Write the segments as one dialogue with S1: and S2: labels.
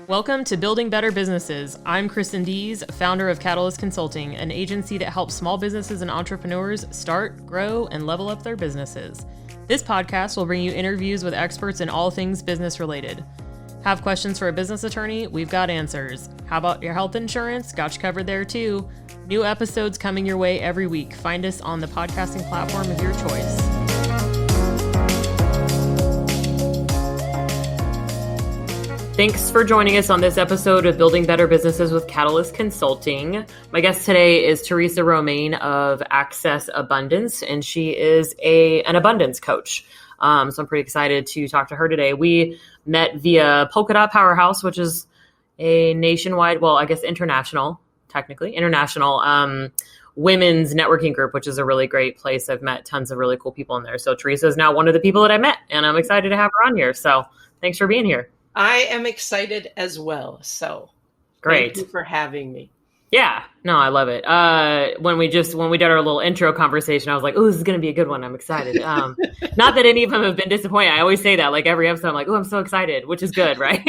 S1: Welcome to Building Better Businesses. I'm Kristen Dees, founder of Catalyst Consulting, an agency that helps small businesses and entrepreneurs start, grow, and level up their businesses. This podcast will bring you interviews with experts in all things business related. Have questions for a business attorney? We've got answers. How about your health insurance? Got you covered there too. New episodes coming your way every week. Find us on the podcasting platform of your choice. Thanks for joining us on this episode of Building Better Businesses with Catalyst Consulting. My guest today is Teresa Romain of Access Abundance, and she is an abundance coach. So I'm pretty excited to talk to her today. We met via Polka Dot Powerhouse, which is a nationwide, well, I guess international women's networking group, which is a really great place. I've met tons of really cool people in there. So Teresa is now one of the people that I met, and I'm excited to have her on here. So thanks for being here.
S2: I am excited as well. So
S1: great.
S2: Thank you for having me.
S1: Yeah, no, I love it. When we did our little intro conversation, I was like, oh, this is going to be a good one. I'm excited. Not that any of them have been disappointing. I always say that, like every episode, I'm like, oh, I'm so excited, which is good, right?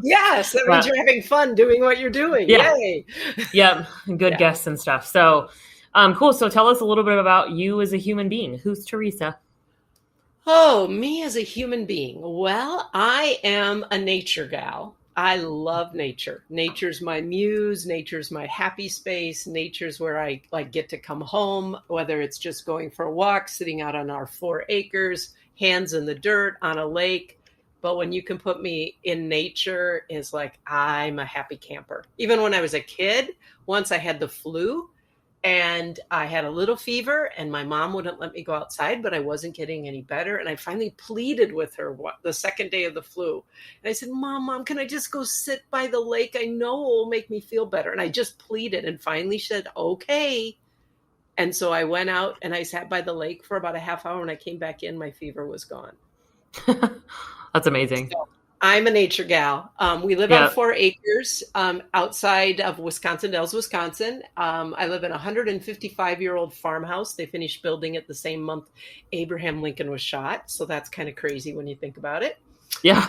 S2: Yes, that means you're having fun doing what you're doing.
S1: Yeah.
S2: Yay.
S1: Yeah, good guests and stuff. So cool. So tell us a little bit about you as a human being. Who's Teresa?
S2: Oh, me as a human being. Well, I am a nature gal. I love nature. Nature's my muse. Nature's my happy space. Nature's where I get to come home, whether it's just going for a walk, sitting out on our 4 acres, hands in the dirt on a lake. But when you can put me in nature, it's like I'm a happy camper. Even when I was a kid, once I had the flu and I had a little fever and my mom wouldn't let me go outside, but I wasn't getting any better. And I finally pleaded with her the second day of the flu. And I said, Mom, can I just go sit by the lake? I know it will make me feel better. And I just pleaded, and finally she said, okay. And so I went out and I sat by the lake for about a half hour. When I came back in, my fever was gone.
S1: That's amazing.
S2: So I'm a nature gal. We live on 4 acres outside of Wisconsin Dells, Wisconsin. I live in a 155-year-old farmhouse. They finished building it the same month Abraham Lincoln was shot. So that's kind of crazy when you think about it.
S1: Yeah.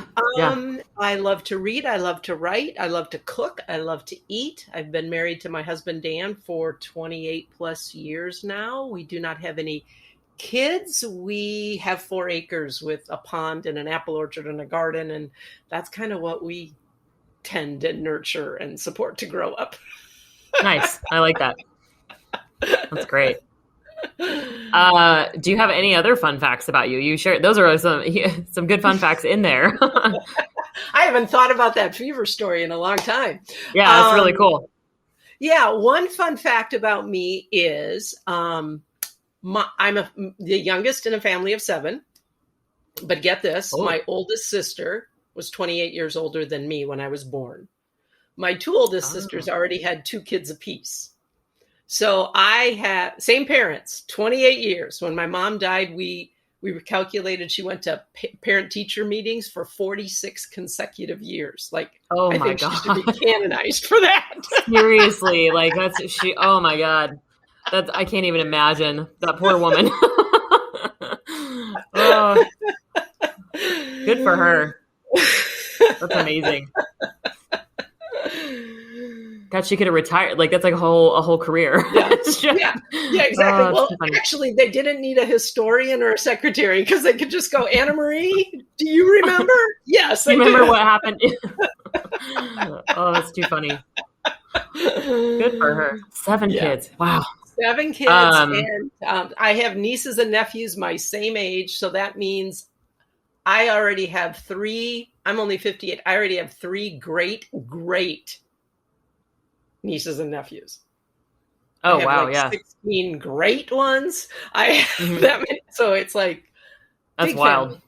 S2: I love to read. I love to write. I love to cook. I love to eat. I've been married to my husband, Dan, for 28 plus years now. We do not have any kids. We have 4 acres with a pond and an apple orchard and a garden. And that's kind of what we tend and nurture and support to grow up.
S1: Nice. I like that. That's great. Do you have any other fun facts about you? You shared, those are some good fun facts in there.
S2: I haven't thought about that fever story in a long time.
S1: Yeah, that's really cool.
S2: Yeah. One fun fact about me is, I'm the youngest in a family of 7, but get this, my oldest sister was 28 years older than me when I was born. My 2 oldest sisters already had 2 kids apiece. So I had same parents, 28 years. When my mom died, we calculated she went to parent-teacher meetings for 46 consecutive years. Like, I think she should be canonized for that.
S1: Seriously, like oh my God. I can't even imagine that poor woman. Oh, good for her. That's amazing. God, she could have retired. Like, that's like a whole career.
S2: Yeah, exactly. Well, actually, they didn't need a historian or a secretary because they could just go, Anna Marie, do you remember? Yes, I
S1: remember what happened. Oh, that's too funny. Good for her. 7 kids. Wow.
S2: 7 kids, and I have nieces and nephews my same age, so that means I already have 3. I'm only 58. I already have 3 great nieces and nephews.
S1: Oh, wow, yeah.
S2: 16 great ones. I have that many, so it's like
S1: that's wild.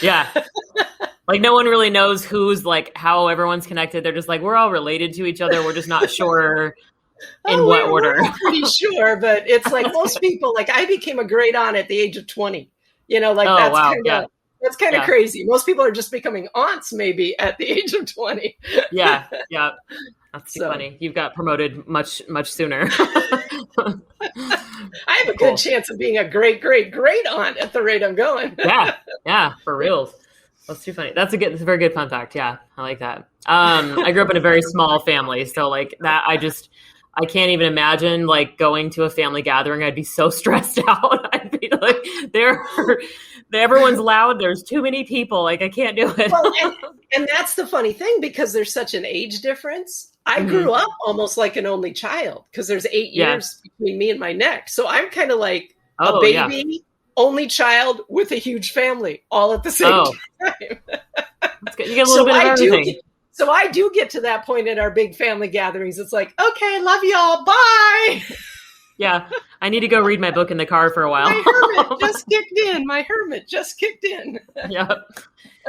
S1: Yeah. Like, no one really knows who's like how everyone's connected. They're just like, we're all related to each other. We're just not sure in what order.
S2: We're pretty sure, but it's like most people, like I became a great aunt at the age of 20. That's kind of crazy. Most people are just becoming aunts maybe at the age of 20.
S1: Yeah. That's too funny. You've got promoted much sooner.
S2: I have a good chance of being a great aunt at the rate I'm going.
S1: Yeah, for reals. That's too funny. That's a very good fun fact. Yeah, I like that. I grew up in a very small family, so like that, I can't even imagine like going to a family gathering. I'd be so stressed out. I'd be like, everyone's loud. There's too many people. Like I can't do it.
S2: Well, and that's the funny thing, because there's such an age difference. I grew up almost like an only child, because there's 8 years between me and my next. So I'm kind of like a baby, only child with a huge family, all at the same time.
S1: You get a little bit of everything.
S2: So I do get to that point in our big family gatherings. It's like, okay, love y'all. Bye.
S1: Yeah. I need to go read my book in the car for a while.
S2: My hermit just kicked in.
S1: Yep.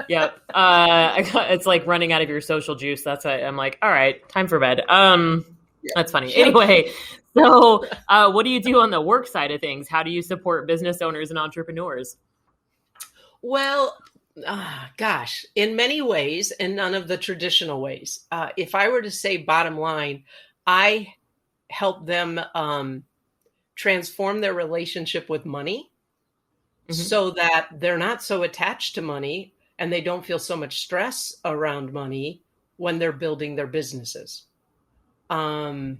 S1: It's like running out of your social juice. That's why I'm like, all right, time for bed. That's funny. Anyway, so what do you do on the work side of things? How do you support business owners and entrepreneurs?
S2: Well, gosh, in many ways, and none of the traditional ways. If I were to say bottom line, I help them transform their relationship with money so that they're not so attached to money and they don't feel so much stress around money when they're building their businesses. A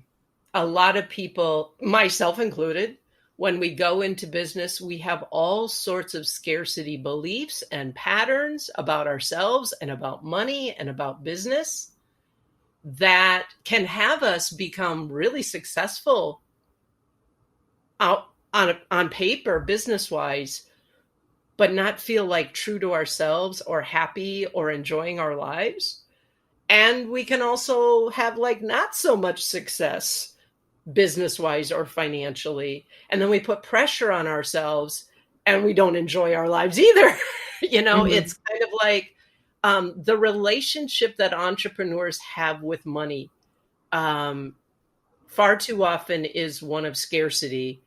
S2: lot of people, myself included, when we go into business, we have all sorts of scarcity beliefs and patterns about ourselves and about money and about business that can have us become really successful out on paper, business-wise, but not feel like true to ourselves or happy or enjoying our lives. And we can also have like not so much success business-wise or financially. And then we put pressure on ourselves and we don't enjoy our lives either. It's kind of like the relationship that entrepreneurs have with money far too often is one of scarcity.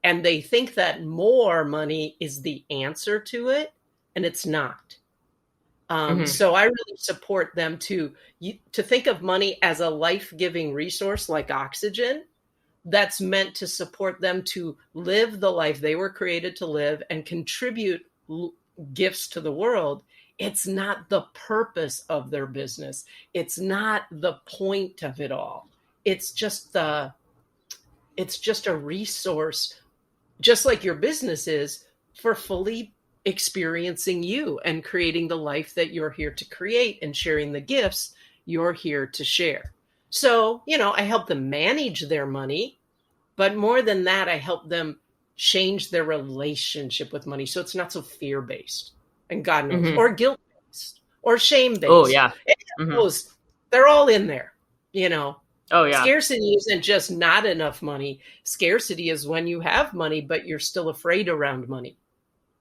S2: And they think that more money is the answer to it, and it's not. So I really support them to think of money as a life-giving resource like oxygen that's meant to support them to live the life they were created to live and contribute gifts to the world. It's not the purpose of their business. It's not the point of it all. It's just a resource, just like your business is, for fully experiencing you and creating the life that you're here to create and sharing the gifts you're here to share. So, I help them manage their money, but more than that, I help them change their relationship with money. So it's not so fear-based, and God knows, or guilt-based or shame-based.
S1: Oh yeah.
S2: They're all in there,
S1: Oh yeah.
S2: Scarcity isn't just not enough money. Scarcity is when you have money, but you're still afraid around money.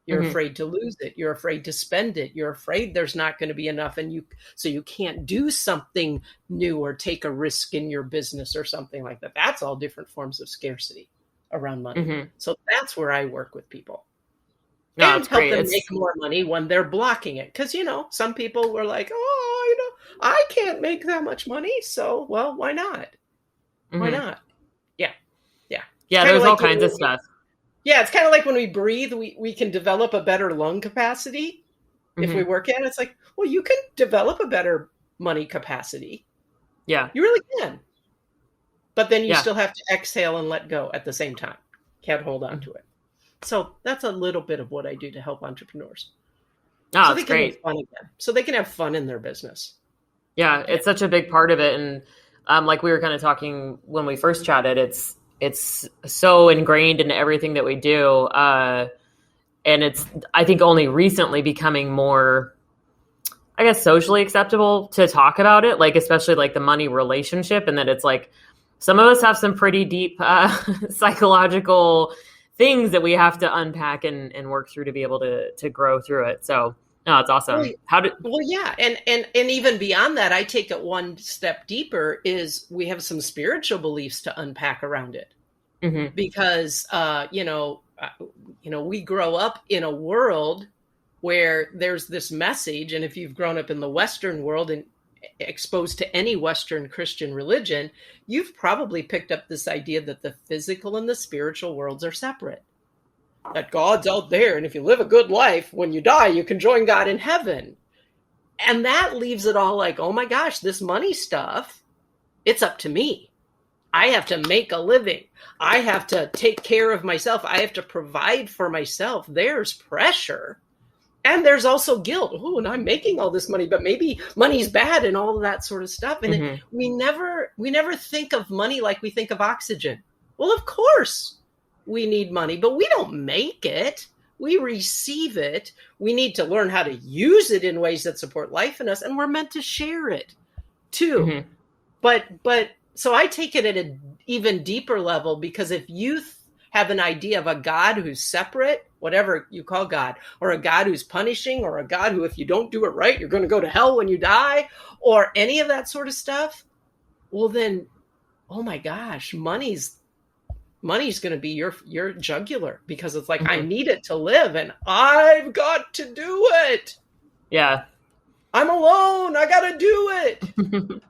S2: You're afraid to lose it. You're afraid to spend it. You're afraid there's not going to be enough. And so you can't do something new or take a risk in your business or something like that. That's all different forms of scarcity around money. So that's where I work with people.
S1: No,
S2: and help them make more money when they're blocking it. Because, some people were like, I can't make that much money. So, well, why not? Why not? Yeah.
S1: Yeah, there's all kinds of stuff.
S2: Yeah, it's kind of like when we breathe, we can develop a better lung capacity if we work at it. It's like, well, you can develop a better money capacity.
S1: Yeah.
S2: You really can. But then you still have to exhale and let go at the same time. Can't hold on to it. So that's a little bit of what I do to help entrepreneurs.
S1: Oh,
S2: so
S1: that's great.
S2: Have fun again. So they can have fun in their business.
S1: Yeah, it's such a big part of it. And like we were kind of talking when we first chatted, it's so ingrained in everything that we do. And it's, I think, only recently becoming more, I guess, socially acceptable to talk about it, like especially like the money relationship. And that it's like some of us have some pretty deep psychological things that we have to unpack and work through to be able to grow through it. So no, it's awesome.
S2: Well, yeah. And even beyond that, I take it one step deeper is we have some spiritual beliefs to unpack around it. Because, we grow up in a world where there's this message. And if you've grown up in the Western world and exposed to any Western Christian religion, you've probably picked up this idea that the physical and the spiritual worlds are separate. That God's out there, and if you live a good life, when you die, you can join God in heaven. And that leaves it all like, oh my gosh, this money stuff, it's up to me. I have to make a living. I have to take care of myself. I have to provide for myself. There's pressure. And there's also guilt. Oh, and I'm making all this money, but maybe money's bad and all of that sort of stuff. And we never think of money like we think of oxygen. Well, of course we need money, but we don't make it. We receive it. We need to learn how to use it in ways that support life in us, and we're meant to share it too. But so I take it at an even deeper level, because if you have an idea of a God who's separate, whatever you call God, or a God who's punishing, or a God who, if you don't do it right, you're going to go to hell when you die, or any of that sort of stuff, well then, oh my gosh, money's going to be your jugular, because it's like, I need it to live and I've got to do it.
S1: Yeah.
S2: I'm alone. I got to do it.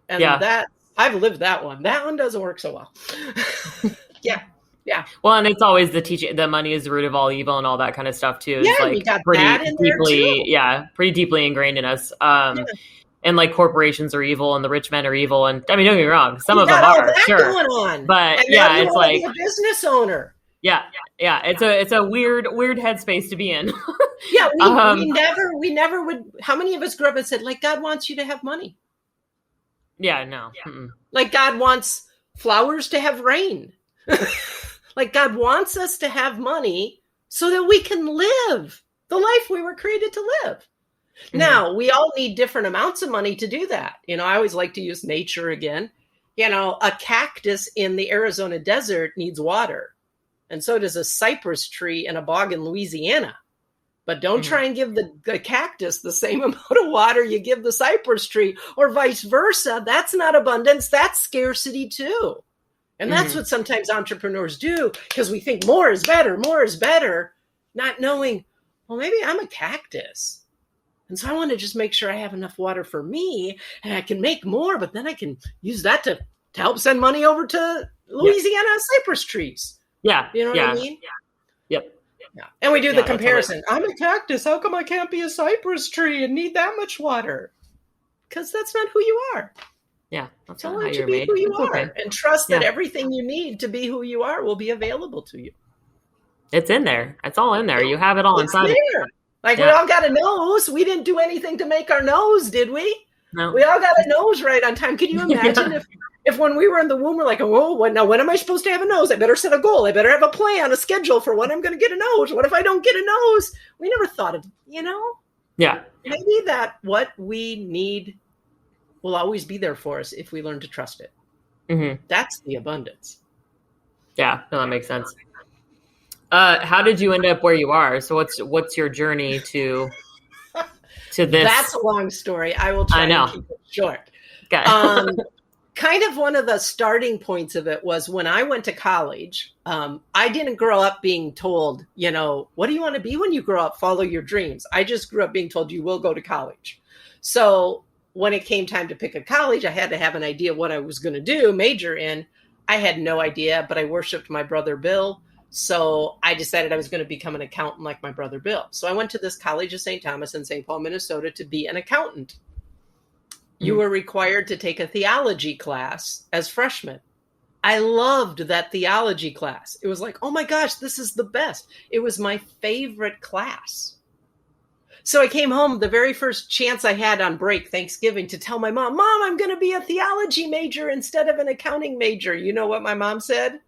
S2: And that, I've lived that one. That one doesn't work so well. Yeah.
S1: Well, and it's always the teaching that money is the root of all evil and all that kind of stuff too.
S2: Yeah,
S1: it's like
S2: we got that in there too.
S1: Pretty deeply ingrained in us. And like corporations are evil and the rich men are evil. And I mean, don't get me wrong, some of them are, sure.
S2: Going on.
S1: But
S2: and
S1: yeah, it's like
S2: be a business owner.
S1: Yeah. It's a weird headspace to be in.
S2: Yeah, we never would. How many of us grew up and said, like, God wants you to have money?
S1: Yeah, no.
S2: Yeah. Like God wants flowers to have rain. Like God wants us to have money so that we can live the life we were created to live. Now, we all need different amounts of money to do that. You know, I always like to use nature again. You know, a cactus in the Arizona desert needs water. And so does a cypress tree in a bog in Louisiana. But don't try and give the cactus the same amount of water you give the cypress tree, or vice versa. That's not abundance. That's scarcity too. And that's what sometimes entrepreneurs do, because we think more is better, not knowing, well, maybe I'm a cactus. And so I want to just make sure I have enough water for me, and I can make more, but then I can use that to help send money over to Louisiana cypress trees.
S1: Yeah.
S2: You know what I mean?
S1: Yep.
S2: Yeah. And we do the comparison. I'm a cactus. How come I can't be a cypress tree and need that much water? Because that's not who you are.
S1: Yeah. That's
S2: Tell
S1: not
S2: them
S1: how
S2: to
S1: you're
S2: be
S1: made.
S2: who you
S1: It's
S2: are,
S1: okay.
S2: and trust that everything you need to be who you are will be available to you.
S1: It's in there. It's all in there. You have it all inside.
S2: There. Like we all got a nose. We didn't do anything to make our nose, did we?
S1: No.
S2: We all got a nose right on time. Can you imagine if when we were in the womb, we're like, oh, when am I supposed to have a nose? I better set a goal. I better have a plan, a schedule for when I'm going to get a nose. What if I don't get a nose? We never thought of,
S1: Yeah.
S2: Maybe that what we need will always be there for us if we learn to trust it. That's the abundance.
S1: Yeah, no, that makes sense. How did you end up where you are? So what's your journey to this?
S2: That's a long story. I will try to keep it short.
S1: Okay.
S2: Kind of one of the starting points of it was when I went to college. I didn't grow up being told, what do you want to be when you grow up? Follow your dreams. I just grew up being told you will go to college. So when it came time to pick a college, I had to have an idea what I was going to do, major in. I had no idea, but I worshiped my brother Bill. So I decided I was going to become an accountant like my brother Bill. So I went to this College of St. Thomas in St. Paul, Minnesota to be an accountant. You were required to take a theology class as freshmen. I loved that theology class. It was like, oh my gosh, this is the best. It was my favorite class. So I came home the very first chance I had on break, Thanksgiving, to tell my mom, I'm going to be a theology major instead of an accounting major. You know what my mom said?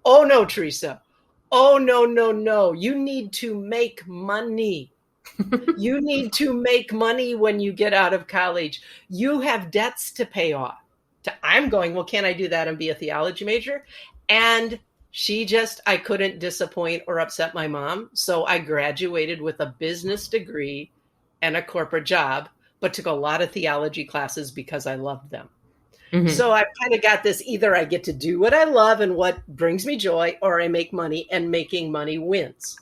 S2: Oh, no, Teresa. Oh, no. You need to make money. You need to make money when you get out of college. You have debts to pay off. I'm going, well, can I do that and be a theology major? And I couldn't disappoint or upset my mom. So I graduated with a business degree and a corporate job, but took a lot of theology classes because I loved them. So I kind of got this, either I get to do what I love and what brings me joy, or I make money, and making money wins.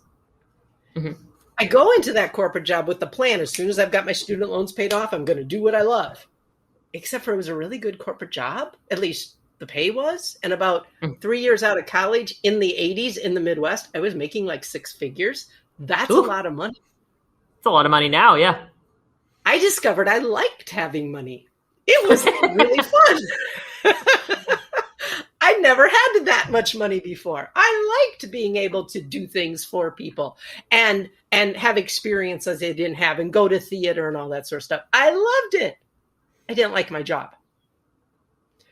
S2: I go into that corporate job with the plan. As soon as I've got my student loans paid off, I'm going to do what I love. Except for it was a really good corporate job. At least the pay was. And about 3 years out of college in the 80s in the Midwest, I was making like 6 figures. That's a lot of money.
S1: It's a lot of money now. Yeah.
S2: I discovered I liked having money. It was really fun. I never had that much money before. I liked being able to do things for people and have experiences they didn't have and go to theater and all that sort of stuff. I loved it. I didn't like my job.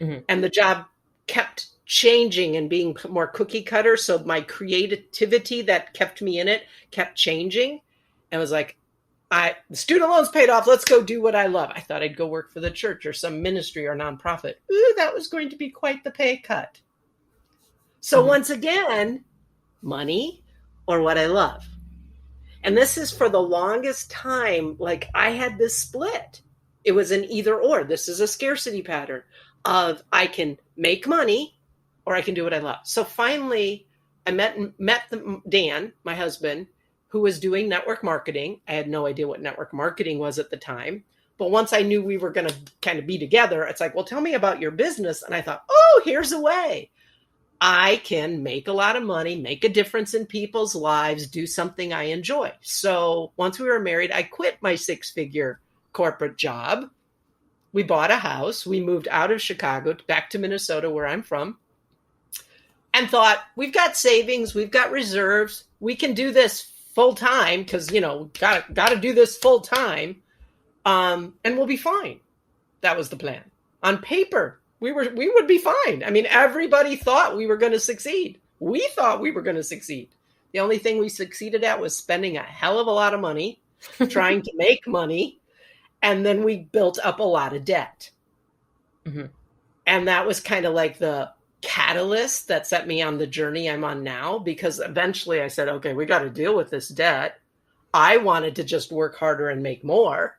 S2: Mm-hmm. And the job kept changing and being more cookie cutter. So my creativity that kept me in it kept changing. And was like, the student loans paid off. Let's go do what I love. I thought I'd go work for the church or some ministry or nonprofit. Ooh, that was going to be quite the pay cut. So once again, money or what I love. And this is for the longest time, like I had this split. It was an either or. This is a scarcity pattern of I can make money or I can do what I love. So finally, I met Dan, my husband, who was doing network marketing. I had no idea what network marketing was at the time. But once I knew we were going to kind of be together, it's like, well, tell me about your business. And I thought, oh, here's a way. I can make a lot of money, make a difference in people's lives, do something I enjoy. So once we were married, I quit my 6-figure corporate job. We bought a house. We moved out of Chicago back to Minnesota, where I'm from, and thought, we've got savings, we've got reserves. We can do this full time because, got to do this full time, and we'll be fine. That was the plan. On paper, we would be fine. I mean, everybody thought we were going to succeed. We thought we were going to succeed. The only thing we succeeded at was spending a hell of a lot of money, trying to make money. And then we built up a lot of debt. Mm-hmm. And that was kind of like the catalyst that set me on the journey I'm on now, because eventually I said, okay, we got to deal with this debt. I wanted to just work harder and make more.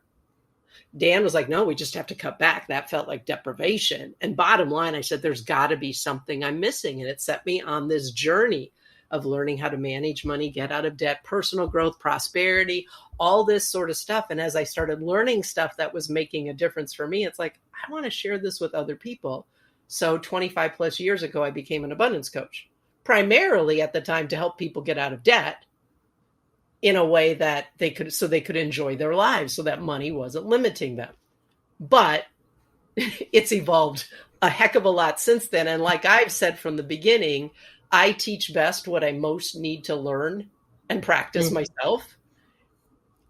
S2: Dan was like, no, we just have to cut back. That felt like deprivation. And bottom line, I said, there's got to be something I'm missing. And it set me on this journey of learning how to manage money, get out of debt, personal growth, prosperity, all this sort of stuff. And as I started learning stuff that was making a difference for me, it's like, I want to share this with other people. So 25 plus years ago, I became an abundance coach, primarily at the time to help people get out of debt in a way that they could enjoy their lives, so that money wasn't limiting them. But it's evolved a heck of a lot since then. And like I've said from the beginning, I teach best what I most need to learn and practice myself.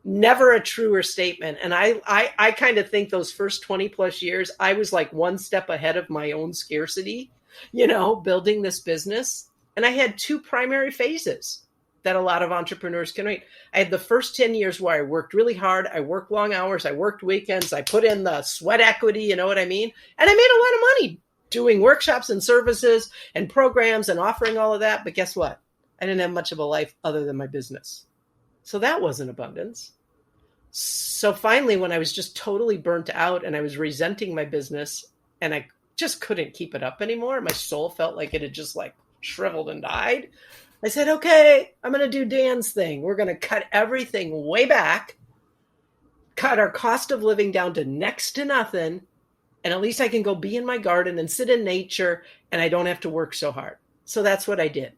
S2: Never a truer statement. And I kind of think those first 20 plus years, I was like one step ahead of my own scarcity, building this business. And I had 2 primary phases that a lot of entrepreneurs can read. I had the first 10 years where I worked really hard. I worked long hours. I worked weekends. I put in the sweat equity, you know what I mean? And I made a lot of money doing workshops and services and programs and offering all of that. But guess what? I didn't have much of a life other than my business. So that wasn't abundance. So finally, when I was just totally burnt out and I was resenting my business and I just couldn't keep it up anymore, my soul felt like it had just like shriveled and died. I said, okay, I'm going to do Dan's thing. We're going to cut everything way back, cut our cost of living down to next to nothing. And at least I can go be in my garden and sit in nature and I don't have to work so hard. So that's what I did.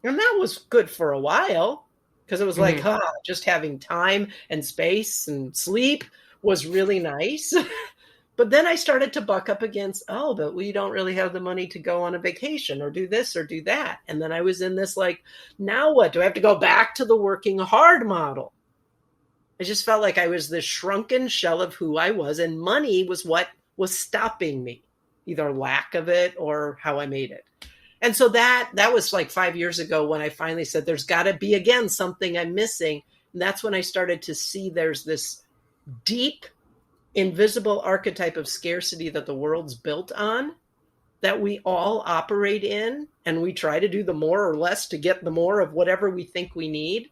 S2: And that was good for a while because it was like, just having time and space and sleep was really nice. But then I started to buck up against, but we don't really have the money to go on a vacation or do this or do that. And then I was in this like, now what? Do I have to go back to the working hard model? I just felt like I was this shrunken shell of who I was, and money was what was stopping me, either lack of it or how I made it. And so that was like 5 years ago when I finally said, there's got to be, again, something I'm missing. And that's when I started to see there's this deep, invisible archetype of scarcity that the world's built on, that we all operate in, and we try to do the more or less to get the more of whatever we think we need,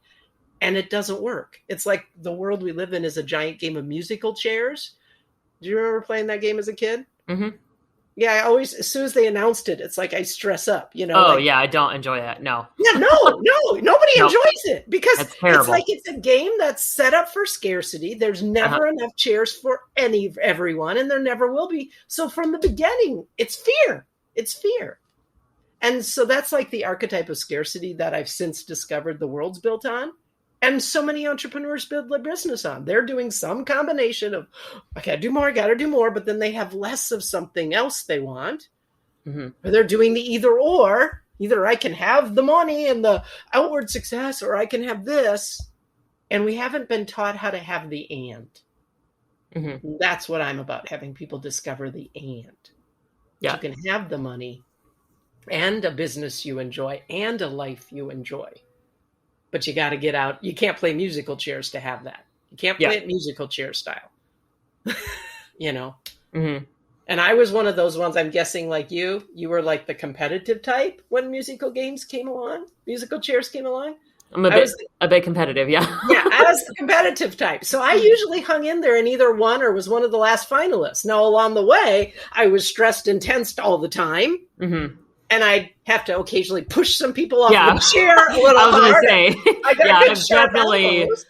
S2: and it doesn't work. It's like the world we live in is a giant game of musical chairs. Do you remember playing that game as a kid? Mm-hmm. Yeah, I always, as soon as they announced it, it's like I stress up,
S1: Oh, yeah, I don't enjoy that. No.
S2: Yeah, nobody enjoys it because it's like it's a game that's set up for scarcity. There's never enough chairs for everyone, and there never will be. So from the beginning, it's fear. It's fear. And so that's like the archetype of scarcity that I've since discovered the world's built on. And so many entrepreneurs build their business on. They're doing some combination of, I got to do more, but then they have less of something else they want. Mm-hmm. Or they're doing the either or. Either I can have the money and the outward success, or I can have this. And we haven't been taught how to have the and. Mm-hmm. That's what I'm about, having people discover the and. Yeah. You can have the money and a business you enjoy and a life you enjoy. But you got to get out. You can't play musical chairs to have that. You can't play it musical chair style. Mm-hmm. And I was one of those ones, I'm guessing like you were like the competitive type when musical chairs came along.
S1: I'm a bit competitive, yeah.
S2: Yeah, I was the competitive type. So I usually hung in there and either won or was one of the last finalists. Now, along the way, I was stressed and tensed all the time. Mm-hmm. And I'd have to occasionally push some people off the chair a little
S1: I was going
S2: hard.
S1: to say,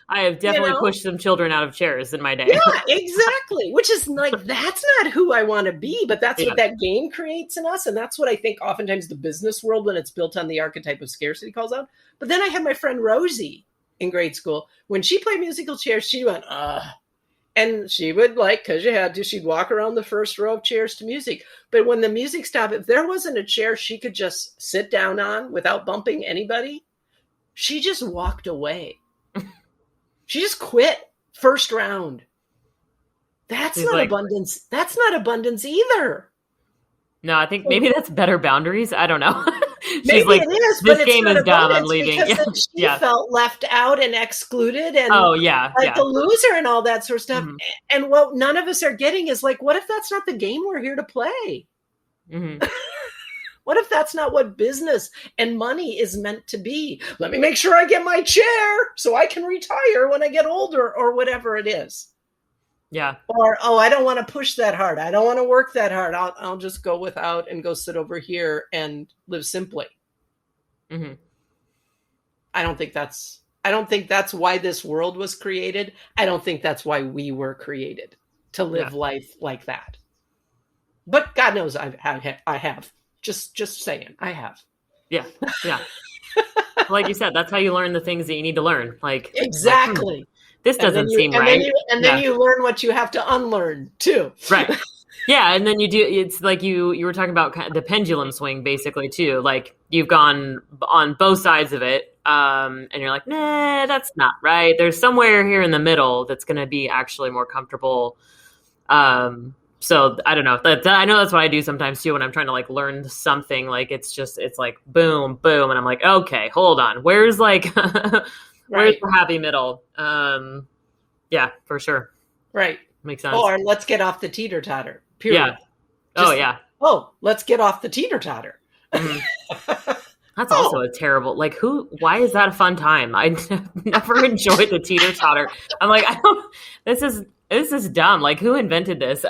S1: I have definitely pushed some children out of chairs in my day.
S2: Yeah, exactly. Which is like, that's not who I want to be, but that's what that game creates in us. And that's what I think oftentimes the business world, when it's built on the archetype of scarcity, calls out. But then I had my friend Rosie in grade school. When she played musical chairs, she went, and she would because you had to, she'd walk around the first row of chairs to music. But when the music stopped, if there wasn't a chair she could just sit down on without bumping anybody, she just walked away. She just quit first round. That's not abundance. That's not abundance either.
S1: No, I think maybe that's better boundaries. I don't know.
S2: Maybe it is, but
S1: this game is dumb. I'm leaving.
S2: Because she felt left out and excluded and a loser and all that sort of stuff. Mm-hmm. And what none of us are getting is what if that's not the game we're here to play? Mm-hmm. What if that's not what business and money is meant to be? Let me make sure I get my chair so I can retire when I get older or whatever it is.
S1: Yeah.
S2: Or, I don't want to push that hard. I don't want to work that hard. I'll just go without and go sit over here and live simply. Mm-hmm. I don't think that's why this world was created. I don't think that's why we were created, to live life like that. But God knows I have. Just saying, I have.
S1: Yeah. Yeah. Like you said, that's how you learn the things that you need to learn.
S2: Exactly.
S1: This doesn't seem right.
S2: Then you learn what you have to unlearn too.
S1: Right. Yeah. And then you do, it's like you were talking about the pendulum swing basically too. Like you've gone on both sides of it. And you're like, nah, that's not right. There's somewhere here in the middle that's going to be actually more comfortable. So I don't know. I know that's what I do sometimes too when I'm trying to learn something. It's boom, boom. And I'm like, okay, hold on. Where's where's the happy middle? Yeah, for sure.
S2: Right.
S1: Makes sense.
S2: Or let's get off the teeter-totter. Period.
S1: Yeah.
S2: Let's get off the teeter-totter.
S1: Mm-hmm. That's also a terrible, why is that a fun time? I never enjoyed the teeter-totter. I'm like, this is dumb. Who invented this?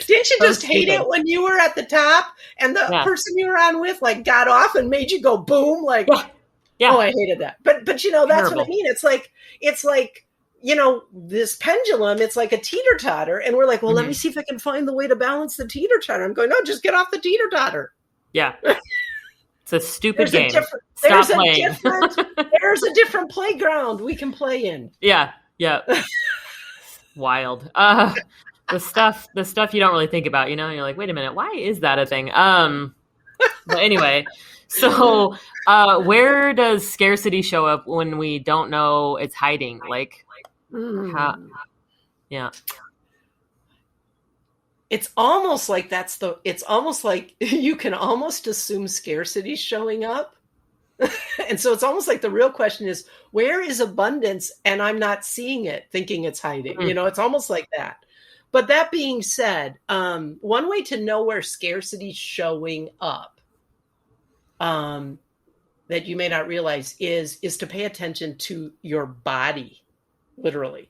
S1: Didn't
S2: you just hate it when you were at the top and the person you were on with got off and made you go boom? Yeah. Oh, I hated that. But that's terrible. What I mean. It's like this pendulum, it's like a teeter-totter. And we're like, well, let me see if I can find the way to balance the teeter-totter. I'm going, no, just get off the teeter-totter.
S1: Yeah. It's a stupid game. Stop playing.
S2: There's a different playground we can play in.
S1: Yeah. Yeah. Wild. The stuff you don't really think about, you're like, wait a minute, why is that a thing? But anyway, so where does scarcity show up when we don't know it's hiding? How? Yeah.
S2: It's almost like it's almost like you can almost assume scarcity showing up. And so it's almost like the real question is, where is abundance? And I'm not seeing it, thinking it's hiding. Mm-hmm. It's almost like that. But that being said, one way to know where scarcity's showing up that you may not realize is to pay attention to your body, literally.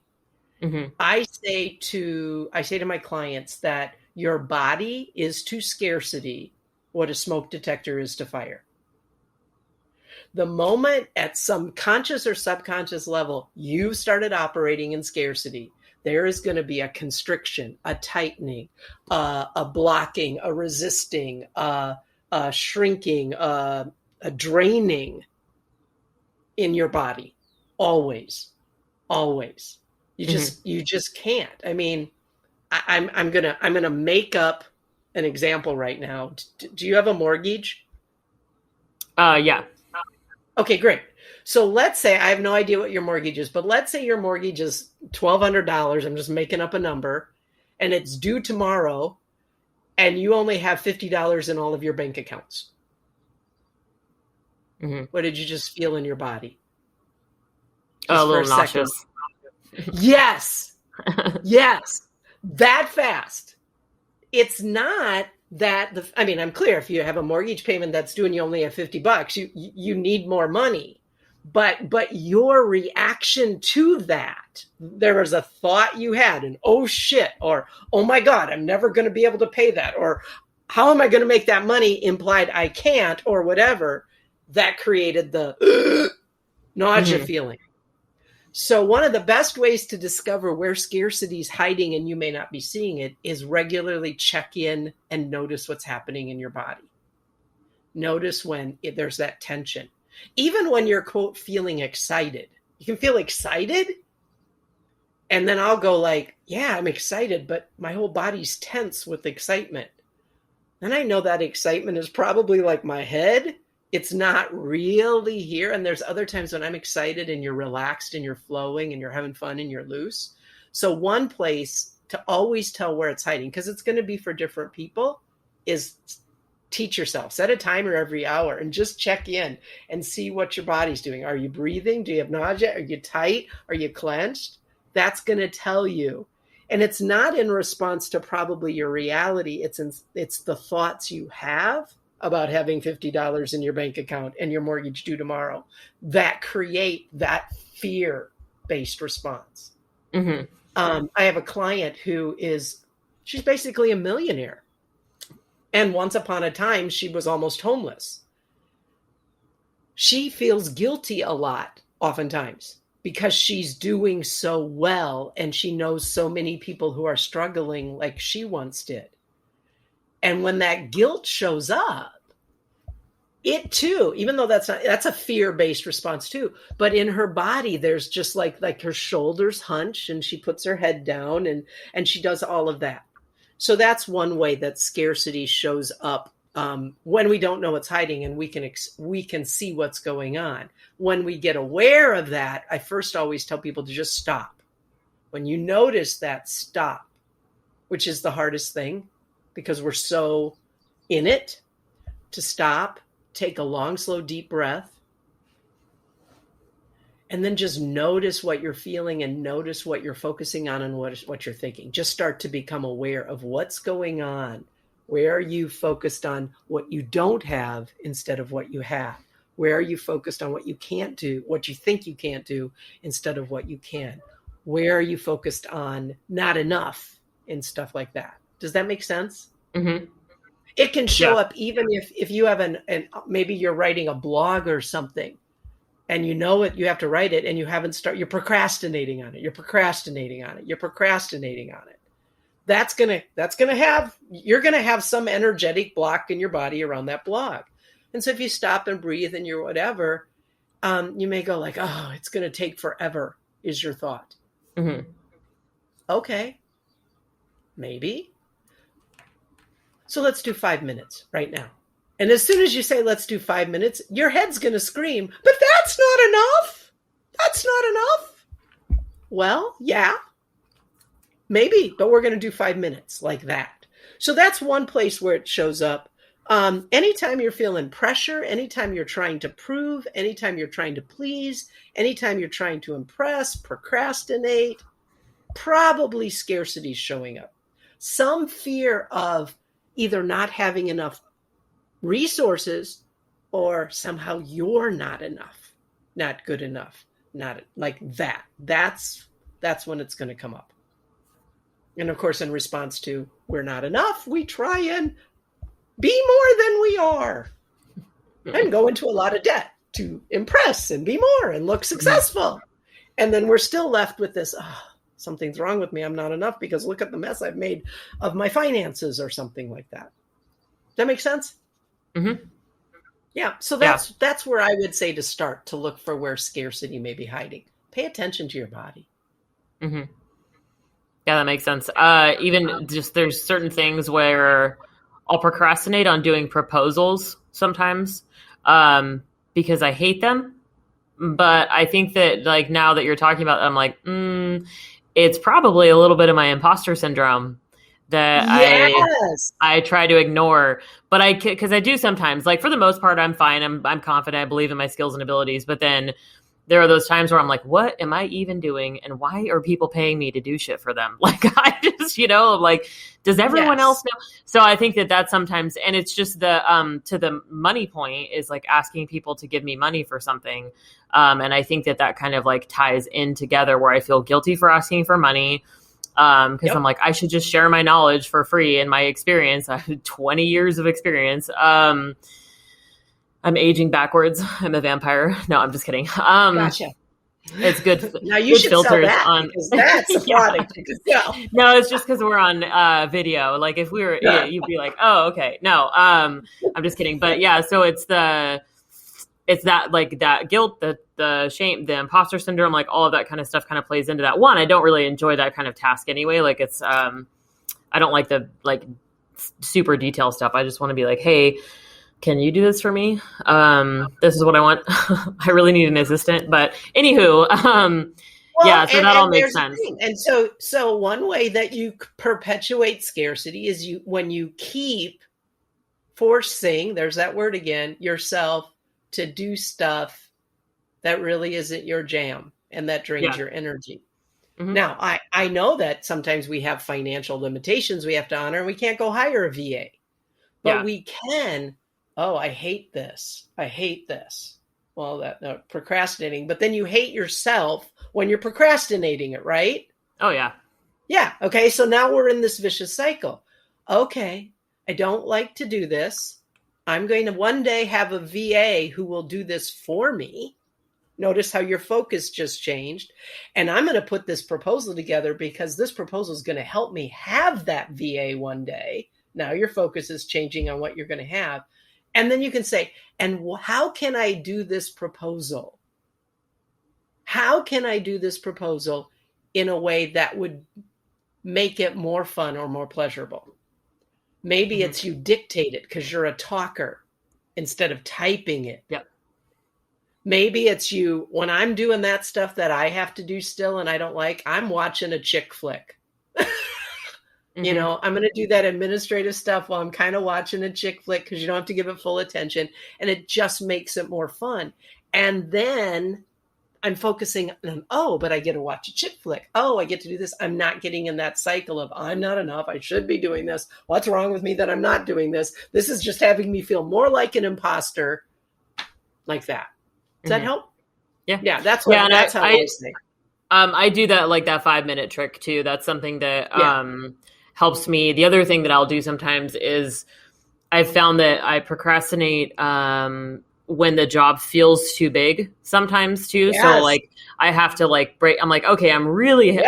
S2: Mm-hmm. I say to my clients that your body is to scarcity what a smoke detector is to fire. The moment at some conscious or subconscious level you started operating in scarcity, there is going to be a constriction, a tightening, a blocking, a resisting, a shrinking, a draining. in your body. Always. Always. You just can't. I mean, I'm gonna make up an example right now. Do you have a mortgage?
S1: Yeah.
S2: Okay, great. So let's say, I have no idea what your mortgage is, but let's say your mortgage is $1,200. I'm just making up a number, and it's due tomorrow, and you only have $50 in all of your bank accounts. What did you just feel in your body?
S1: A little nauseous.
S2: Yes. Yes. That fast. It's not that I'm clear. If you have a mortgage payment that's due and you only have $50, you need more money. But your reaction to that, there was a thought you had, and oh shit, or oh my God, I'm never going to be able to pay that, or how am I going to make that money, implied I can't, or whatever, that created the nausea feeling. So one of the best ways to discover where scarcity is hiding and you may not be seeing it is regularly check in and notice what's happening in your body. Notice when there's that tension. Even when you're, quote, feeling excited. You can feel excited, and then I'll go like, yeah, I'm excited, but my whole body's tense with excitement. And I know that excitement is probably like my head. It's not really here. And there's other times when I'm excited and you're relaxed and you're flowing and you're having fun and you're loose. So one place to always tell where it's hiding, because it's going to be for different people, is teach yourself. Set a timer every hour and just check in and see what your body's doing. Are you breathing? Do you have nausea? Are you tight? Are you clenched? That's going to tell you. And it's not in response to probably your reality. It's the thoughts you have about having $50 in your bank account and your mortgage due tomorrow that create that fear-based response. I have a client she's basically a millionaire. And once upon a time, she was almost homeless. She feels guilty a lot, oftentimes, because she's doing so well and she knows so many people who are struggling like she once did. And when that guilt shows up, it too, even though that's a fear-based response too, but in her body, there's just like her shoulders hunch and she puts her head down and she does all of that. So that's one way that scarcity shows up when we don't know what's hiding and we can see what's going on. When we get aware of that, I first always tell people to just stop. When you notice that, stop, which is the hardest thing because we're so in it. To stop, take a long, slow, deep breath, and then just notice what you're feeling and notice what you're focusing on and what you're thinking. Just start to become aware of what's going on. Where are you focused on what you don't have instead of what you have? Where are you focused on what you can't do, what you think you can't do instead of what you can? Where are you focused on not enough and stuff like that? Does that make sense? Mm-hmm. It can show up even if you have maybe you're writing a blog or something. And you know it, you have to write it, and you haven't started. You're procrastinating on it. You're procrastinating on it. You're gonna have some energetic block in your body around that blog. And so if you stop and breathe and you're whatever, you may go like, "Oh, it's gonna take forever," is your thought. Mm-hmm. Okay, maybe. So let's do 5 minutes right now. And as soon as you say, let's do 5 minutes, your head's going to scream, but that's not enough. That's not enough. Well, yeah, maybe, but we're going to do 5 minutes like that. So that's one place where it shows up. Anytime you're feeling pressure, anytime you're trying to prove, anytime you're trying to please, anytime you're trying to impress, procrastinate, probably scarcity is showing up. Some fear of either not having enough resources or somehow you're not enough, not good enough, not like that. That's when it's going to come up. And of course, in response to we're not enough, we try and be more than we are and go into a lot of debt to impress and be more and look successful. And then we're still left with this, something's wrong with me. I'm not enough because look at the mess I've made of my finances or something like that. Does that make sense? Mm-hmm. Yeah. So
S1: Yeah.
S2: that's where I would say to start, to look for where scarcity may be hiding. Pay attention to your body.
S1: Hmm. Yeah, that makes sense. Even just there's certain things where I'll procrastinate on doing proposals sometimes, because I hate them. But I think that like now that you're talking about it, I'm like, it's probably a little bit of my imposter syndrome that
S2: Yes.
S1: I try to ignore. But because I do sometimes, like for the most part, I'm fine. I'm confident. I believe in my skills and abilities. But then there are those times where I'm like, what am I even doing? And why are people paying me to do shit for them? Like, I just, like, does everyone else
S2: Yes.
S1: know? So I think that sometimes, and it's just to the money point is like asking people to give me money for something. And I think that kind of like ties in together where I feel guilty for asking for money. Because
S2: Yep.
S1: I'm like, I should just share my knowledge for free and my experience. I have 20 years of experience. I'm aging backwards. I'm a vampire. No, I'm just kidding.
S2: Gotcha.
S1: It's good.
S2: Now you
S1: Good
S2: should sell
S1: filters
S2: that,
S1: on.
S2: because that's a
S1: Yeah.
S2: product you could sell.
S1: No, it's just because we're on video. Like if we were,
S2: Yeah.
S1: you'd be like, oh, okay. No, I'm just kidding. But yeah, so it's that like that guilt, the shame, the imposter syndrome, like all of that kind of stuff kind of plays into that. One, I don't really enjoy that kind of task anyway. Like it's, I don't like the like super detail stuff. I just want to be like, hey, can you do this for me? This is what I want. I really need an assistant. But anywho, yeah, so that all makes sense.
S2: And so one way that you perpetuate scarcity is when you keep forcing, there's that word again, yourself to do stuff that really isn't your jam and that drains your energy. Mm-hmm. Now, I know that sometimes we have financial limitations we have to honor and we can't go hire a VA. But we can, I hate this. I hate this. Well, procrastinating. But then you hate yourself when you're procrastinating it, right?
S1: Oh, yeah.
S2: Yeah. Okay. So now we're in this vicious cycle. Okay. I don't like to do this. I'm going to one day have a VA who will do this for me. Notice how your focus just changed. And I'm going to put this proposal together because this proposal is going to help me have that VA one day. Now your focus is changing on what you're going to have. And then you can say, and how can I do this proposal? How can I do this proposal in a way that would make it more fun or more pleasurable? Maybe it's you dictate it because you're a talker instead of typing it.
S1: Yep.
S2: Maybe it's you, when I'm doing that stuff that I have to do still and I don't like, I'm watching a chick flick. You know, I'm going to do that administrative stuff while I'm kind of watching a chick flick because you don't have to give it full attention. And it just makes it more fun. And then I'm focusing on, but I get to watch a chick flick. I get to do this. I'm not getting in that cycle of I'm not enough. I should be doing this. What's wrong with me that I'm not doing this? This is just having me feel more like an imposter, like that. Does that help?
S1: Yeah.
S2: Yeah. That's how I was saying.
S1: I do that, like that 5-minute trick too. That's something that, helps me. The other thing that I'll do sometimes is I've found that I procrastinate, when the job feels too big sometimes too. Yes. So like I have to like break. I'm like, okay, I'm really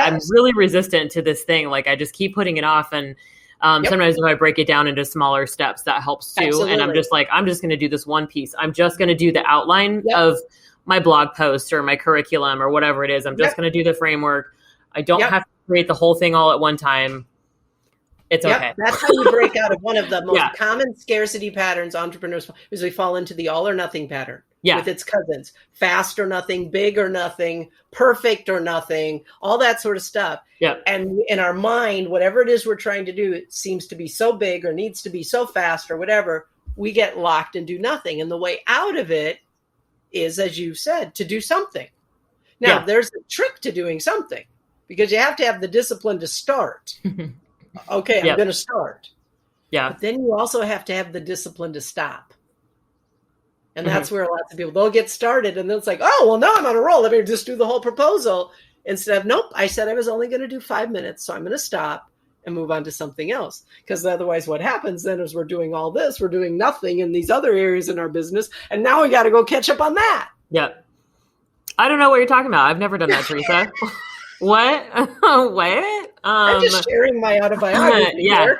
S1: resistant to this thing. Like I just keep putting it off. And sometimes if I break it down into smaller steps, that helps too. Absolutely. And I'm just like, I'm just going to do this one piece. I'm just going to do the outline of my blog post or my curriculum or whatever it is. I'm just going to do the framework. I don't have to create the whole thing all at one time. It's okay.
S2: That's how you break out of one of the most common scarcity patterns entrepreneurs is we fall into the all or nothing pattern with its cousins. Fast or nothing, big or nothing, perfect or nothing, all that sort of stuff. Yeah. And in our mind, whatever it is we're trying to do, it seems to be so big or needs to be so fast or whatever, we get locked and do nothing. And the way out of it is, as you said, to do something. Now, there's a trick to doing something because you have to have the discipline to start. Okay, I'm going to start. Yeah. But then you also have to have the discipline to stop. And that's where lots of people, they'll get started and then it's like, oh, well, now I'm on a roll. Let me just do the whole proposal. Instead of, nope, I said I was only going to do 5 minutes. So I'm going to stop and move on to something else. Because otherwise what happens then is we're doing all this. We're doing nothing in these other areas in our business. And now we got to go catch up on that.
S1: Yeah. I don't know what you're talking about. I've never done that, Teresa. What? What?
S2: I'm just sharing my autobiography
S1: Yeah.
S2: here.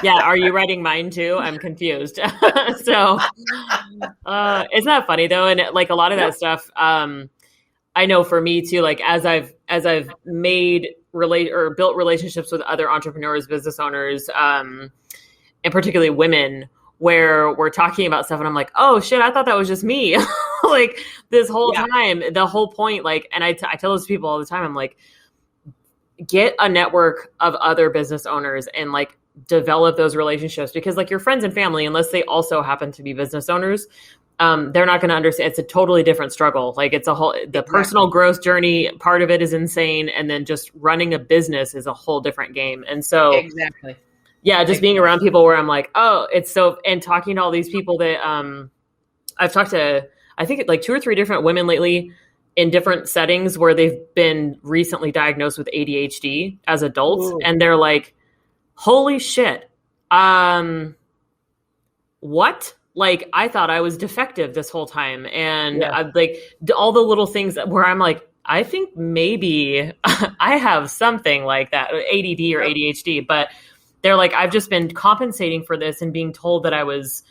S1: Yeah. Are you writing mine too? I'm confused. So, isn't that funny though? And like a lot of that stuff, I know for me too, like as I've built relationships with other entrepreneurs, business owners, and particularly women, where we're talking about stuff and I'm like, oh shit, I thought that was just me. Like this whole time, the whole point, like, and I tell those people all the time, I'm like, get a network of other business owners and like develop those relationships, because like your friends and family, unless they also happen to be business owners, they're not going to understand. It's a totally different struggle. Like it's the personal growth journey part of it is insane. And then just running a business is a whole different game. And so just being around people where I'm like, oh, it's so, and talking to all these people that, I've talked to, I think like 2 or 3 different women lately in different settings where they've been recently diagnosed with ADHD as adults. Ooh. And they're like, holy shit. What? Like, I thought I was defective this whole time. And I like all the little things where I'm like, I think maybe I have something like that, ADD or ADHD, but they're like, I've just been compensating for this and being told that I was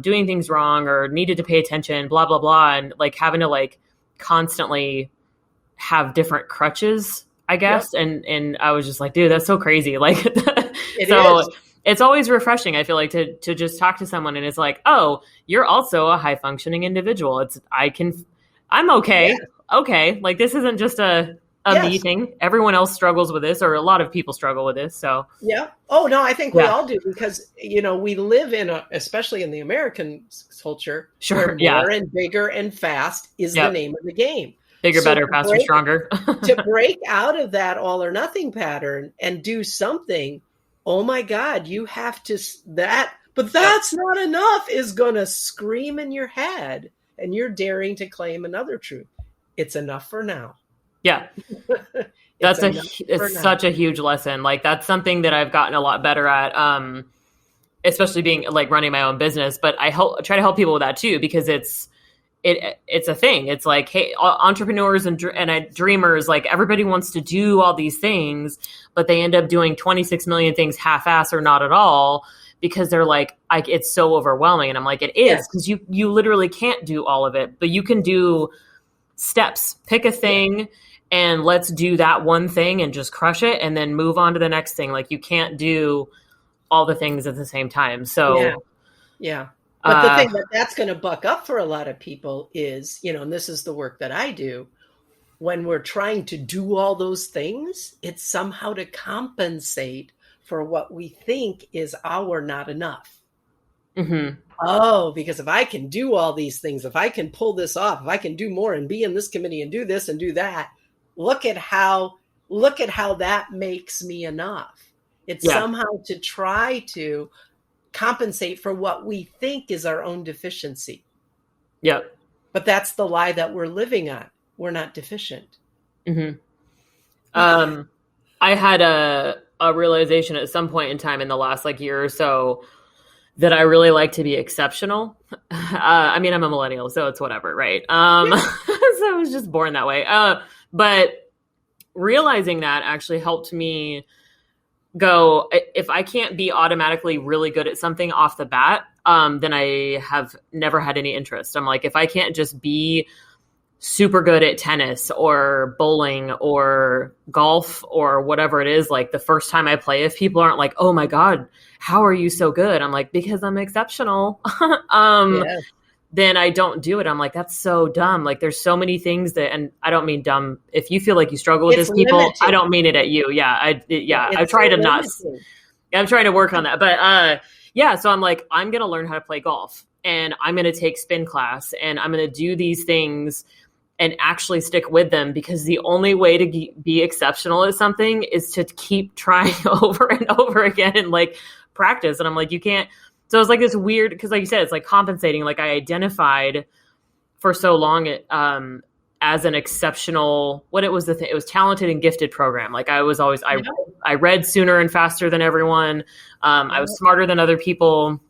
S1: doing things wrong or needed to pay attention, blah, blah, blah. And like having to like constantly have different crutches, I guess. Yep. And I was just like, dude, that's so crazy. Like, it's always refreshing. I feel like to just talk to someone and it's like, oh, you're also a high functioning individual. I'm okay. Yeah. Okay. Like this isn't just a me thing. Everyone else struggles with this, or a lot of people struggle with this. So
S2: yeah. Oh no, I think we all do, because we live especially in the American culture, where more and bigger and fast is the name of the game.
S1: Bigger, better, faster, stronger.
S2: To break out of that all or nothing pattern and do something, oh my God, you have to but that's not enough is going to scream in your head, and you're daring to claim another truth. It's enough for now.
S1: Yeah. It's such a huge lesson. Like that's something that I've gotten a lot better at, especially being like running my own business, but I try to help people with that too, because it's a thing. It's like, hey, entrepreneurs and dreamers, like everybody wants to do all these things, but they end up doing 26 million things half-ass or not at all, because they're like, it's so overwhelming. And I'm like, it is, because you literally can't do all of it, but you can do steps. Pick a thing and let's do that one thing and just crush it and then move on to the next thing. Like you can't do all the things at the same time. So
S2: yeah. But the thing that's going to buck up for a lot of people is, and this is the work that I do, when we're trying to do all those things, it's somehow to compensate for what we think is our not enough.
S1: Mm-hmm.
S2: Oh, because if I can do all these things, if I can pull this off, if I can do more and be in this committee and do this and do that, look at how that makes me enough. It's somehow to try to compensate for what we think is our own deficiency.
S1: Yep.
S2: But that's the lie that we're living on. We're not deficient.
S1: Mm-hmm. I had a realization at some point in time in the last year or so that I really like to be exceptional. I mean, I'm a millennial, so it's whatever, right? So I was just born that way. But realizing that actually helped me go, if I can't be automatically really good at something off the bat, then I have never had any interest. I'm like, if I can't just be super good at tennis or bowling or golf or whatever it is, like the first time I play, if people aren't like, oh my God, how are you so good? I'm like, because I'm exceptional. Then I don't do it. I'm like, that's so dumb. Like there's so many things that, and I don't mean dumb. If you feel like you struggle with this, people, limited. I don't mean it at you. Yeah. I try to not, I'm trying to work on that. But so I'm like, I'm going to learn how to play golf and I'm going to take spin class and I'm going to do these things and actually stick with them, because the only way to be exceptional at something is to keep trying over and over again and practice. And I'm like, you can't. So it's this weird, because like you said, it's compensating. Like I identified for so long as an exceptional, it was talented and gifted program. Like I was always, I read sooner and faster than everyone. I was smarter than other people.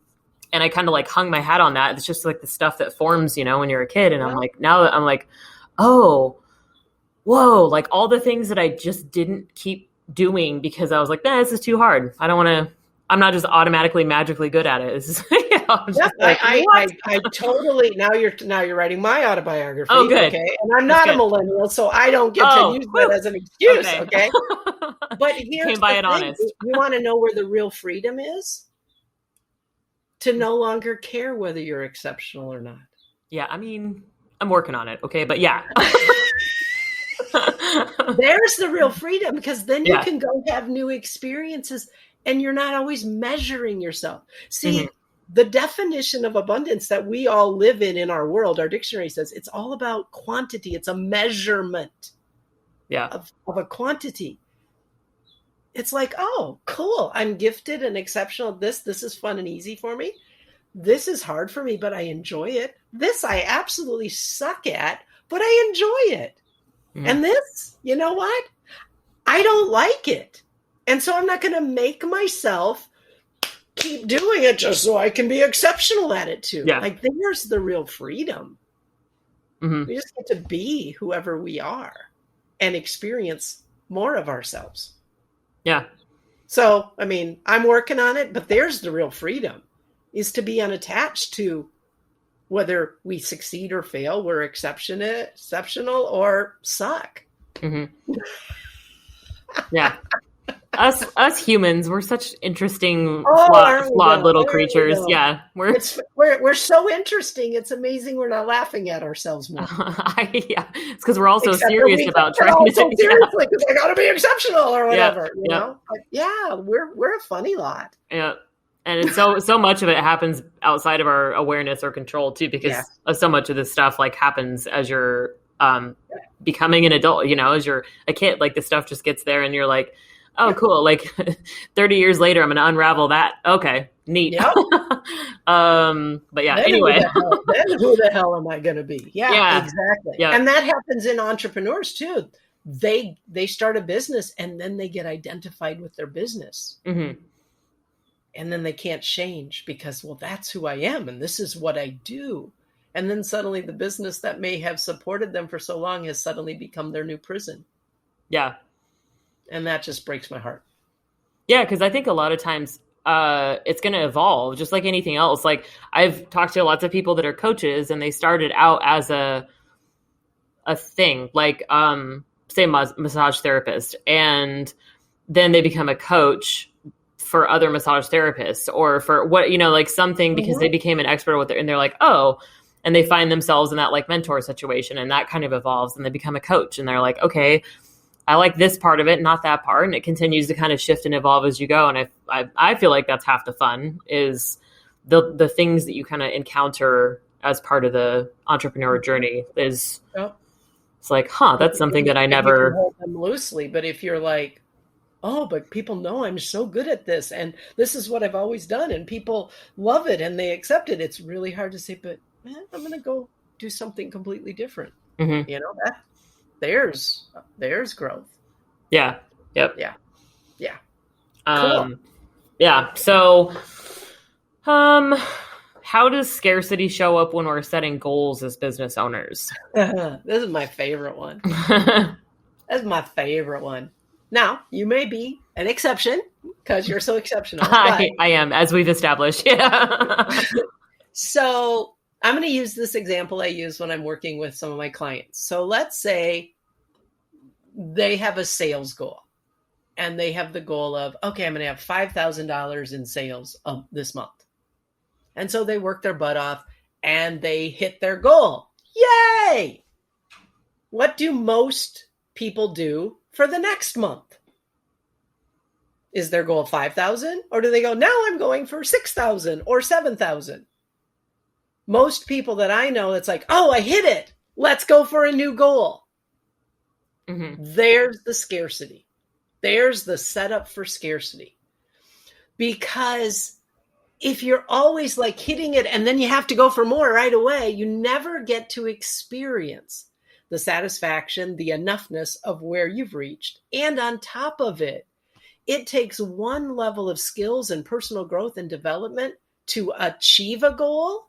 S1: And I kind of hung my hat on that. It's just the stuff that forms, when you're a kid. And I'm like, now that I'm like, oh, whoa, all the things that I just didn't keep doing because I was like, this is too hard. I'm not just automatically magically good at it. It's just, I'm
S2: Yeah,
S1: just like,
S2: I totally, now you're writing my autobiography.
S1: Oh, good.
S2: Okay. And I'm
S1: That's
S2: not a
S1: good.
S2: millennial, so I don't get to use that as an excuse. Okay. But here's
S1: Came by
S2: the
S1: it
S2: thing.
S1: honest.
S2: You want to know where the real freedom is? To no longer care whether you're exceptional or not.
S1: Yeah, I mean, I'm working on it. Okay, but yeah.
S2: There's the real freedom, because then you
S1: Yeah.
S2: can go have new experiences and you're not always measuring yourself. See, the definition of abundance that we all live in our world, our dictionary says it's all about quantity. It's a measurement of a quantity. It's like, oh, cool. I'm gifted and exceptional at this. This is fun and easy for me. This is hard for me, but I enjoy it. This I absolutely suck at, but I enjoy it. And this, you know what? I don't like it. And so I'm not going to make myself keep doing it just so I can be exceptional at it too.
S1: Yeah.
S2: Like, there's the real freedom. We just get to be whoever we are and experience more of ourselves.
S1: Yeah.
S2: So, I mean, I'm working on it, but there's the real freedom, is to be unattached to whether we succeed or fail, we're exceptional or suck.
S1: Yeah. Us humans, we're such interesting, flawed little creatures. Yeah.
S2: We're so interesting. It's amazing we're not laughing at ourselves more.
S1: Yeah. It's because we're all so serious about trying to
S2: seriously, because I gotta be exceptional or whatever. You know? Like, yeah, we're a funny lot.
S1: Yeah. And it's so much of it happens outside of our awareness or control too, because so much of this stuff like happens as you're becoming an adult, you know, as you're a kid. Like, the stuff just gets there and you're like, oh, cool. Like 30 years later, I'm going to unravel that. Okay, neat.
S2: Yep.
S1: But yeah,
S2: then
S1: anyway.
S2: Then who the hell am I going to be? Yeah, exactly.
S1: Yeah.
S2: And that happens in entrepreneurs too. They start a business and then they get identified with their business. And then they can't change because, well, that's who I am and this is what I do. And then suddenly the business that may have supported them for so long has suddenly become their new prison.
S1: Yeah.
S2: And that just breaks my heart.
S1: Yeah, because I think a lot of times it's going to evolve just like anything else. Like, I've talked to lots of people that are coaches and they started out as a thing, like say massage therapist, and then they become a coach for other massage therapists or for what, you know, like something, because they became an expert with it and they're like, oh, and they find themselves in that like mentor situation, and that kind of evolves and they become a coach and they're like, okay, I like this part of it, not that part. And it continues to kind of shift and evolve as you go. And I feel like that's half the fun, is the things that you kind of encounter as part of the entrepreneur journey is it's like, that's something that I never
S2: hold them loosely. But if you're like, oh, but people know I'm so good at this and this is what I've always done and people love it and they accept it, it's really hard to say, but man, I'm going to go do something completely different. You know, that there's growth.
S1: Yeah. Yep.
S2: Yeah.
S1: Cool. Yeah. So, how does scarcity show up when we're setting goals as business owners?
S2: This is my favorite one. That's my favorite one. Now, you may be an exception because you're so exceptional.
S1: I am, as we've established. Yeah.
S2: So I'm going to use this example I use when I'm working with some of my clients. So let's say they have a sales goal and they have the goal of, okay, I'm going to have $5,000 in sales this month. And so they work their butt off and they hit their goal. Yay! What do most people do for the next month? Is their goal 5,000 or do they go, now I'm going for 6,000 or 7,000? Most people that I know, it's like, oh, I hit it. Let's go for a new goal. There's the scarcity. There's the setup for scarcity. Because if you're always like hitting it and then you have to go for more right away, you never get to experience the satisfaction, the enoughness of where you've reached. And on top of it, it takes one level of skills and personal growth and development to achieve a goal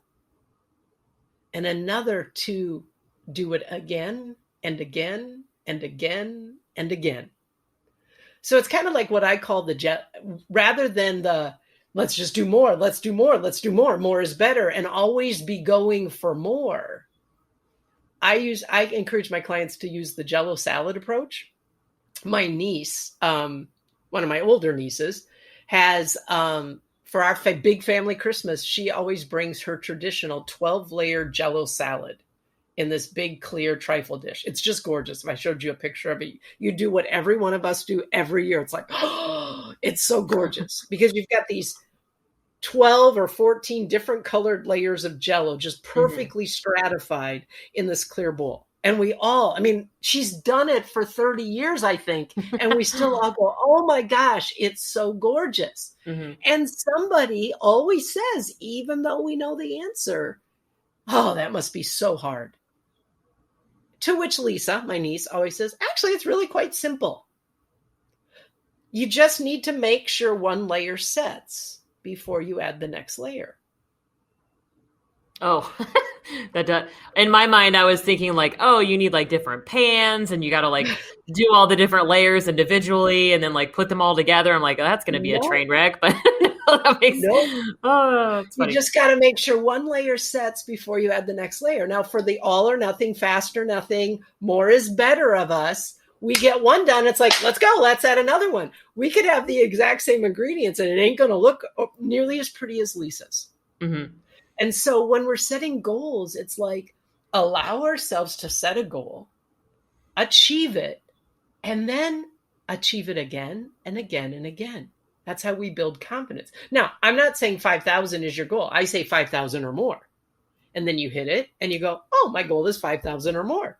S2: and another to do it again and again and again and again. So it's kind of like what I call rather than the let's just do more, let's do more, let's do more. More is better, and always be going for more. I encourage my clients to use the Jello salad approach. My niece, one of my older nieces, has for our big family Christmas, she always brings her traditional 12-layer Jello salad in this big clear trifle dish. It's just gorgeous. If I showed you a picture of it, you do what every one of us do every year. It's like, oh, it's so gorgeous because you've got these 12 or 14 different colored layers of Jello just perfectly stratified in this clear bowl. And she's done it for 30 years, I think. And we still all go, oh my gosh, it's so gorgeous. Mm-hmm. And somebody always says, even though we know the answer, oh, that must be so hard. To which Lisa, my niece, always says, actually, it's really quite simple. You just need to make sure one layer sets before you add the next layer.
S1: Oh, that does. In my mind, I was thinking like, oh, you need like different pans and you got to like do all the different layers individually and then like put them all together. I'm like, oh, that's going to be a train wreck. But that makes
S2: you just got to make sure one layer sets before you add the next layer. Now for the all or nothing, fast or nothing, more is better of us, we get one done. It's like, let's go. Let's add another one. We could have the exact same ingredients and it ain't going to look nearly as pretty as Lisa's. Mm-hmm. And so when we're setting goals, it's like allow ourselves to set a goal, achieve it, and then achieve it again and again and again. That's how we build confidence. Now, I'm not saying 5,000 is your goal. I say 5,000 or more. And then you hit it and you go, oh, my goal is 5,000 or more.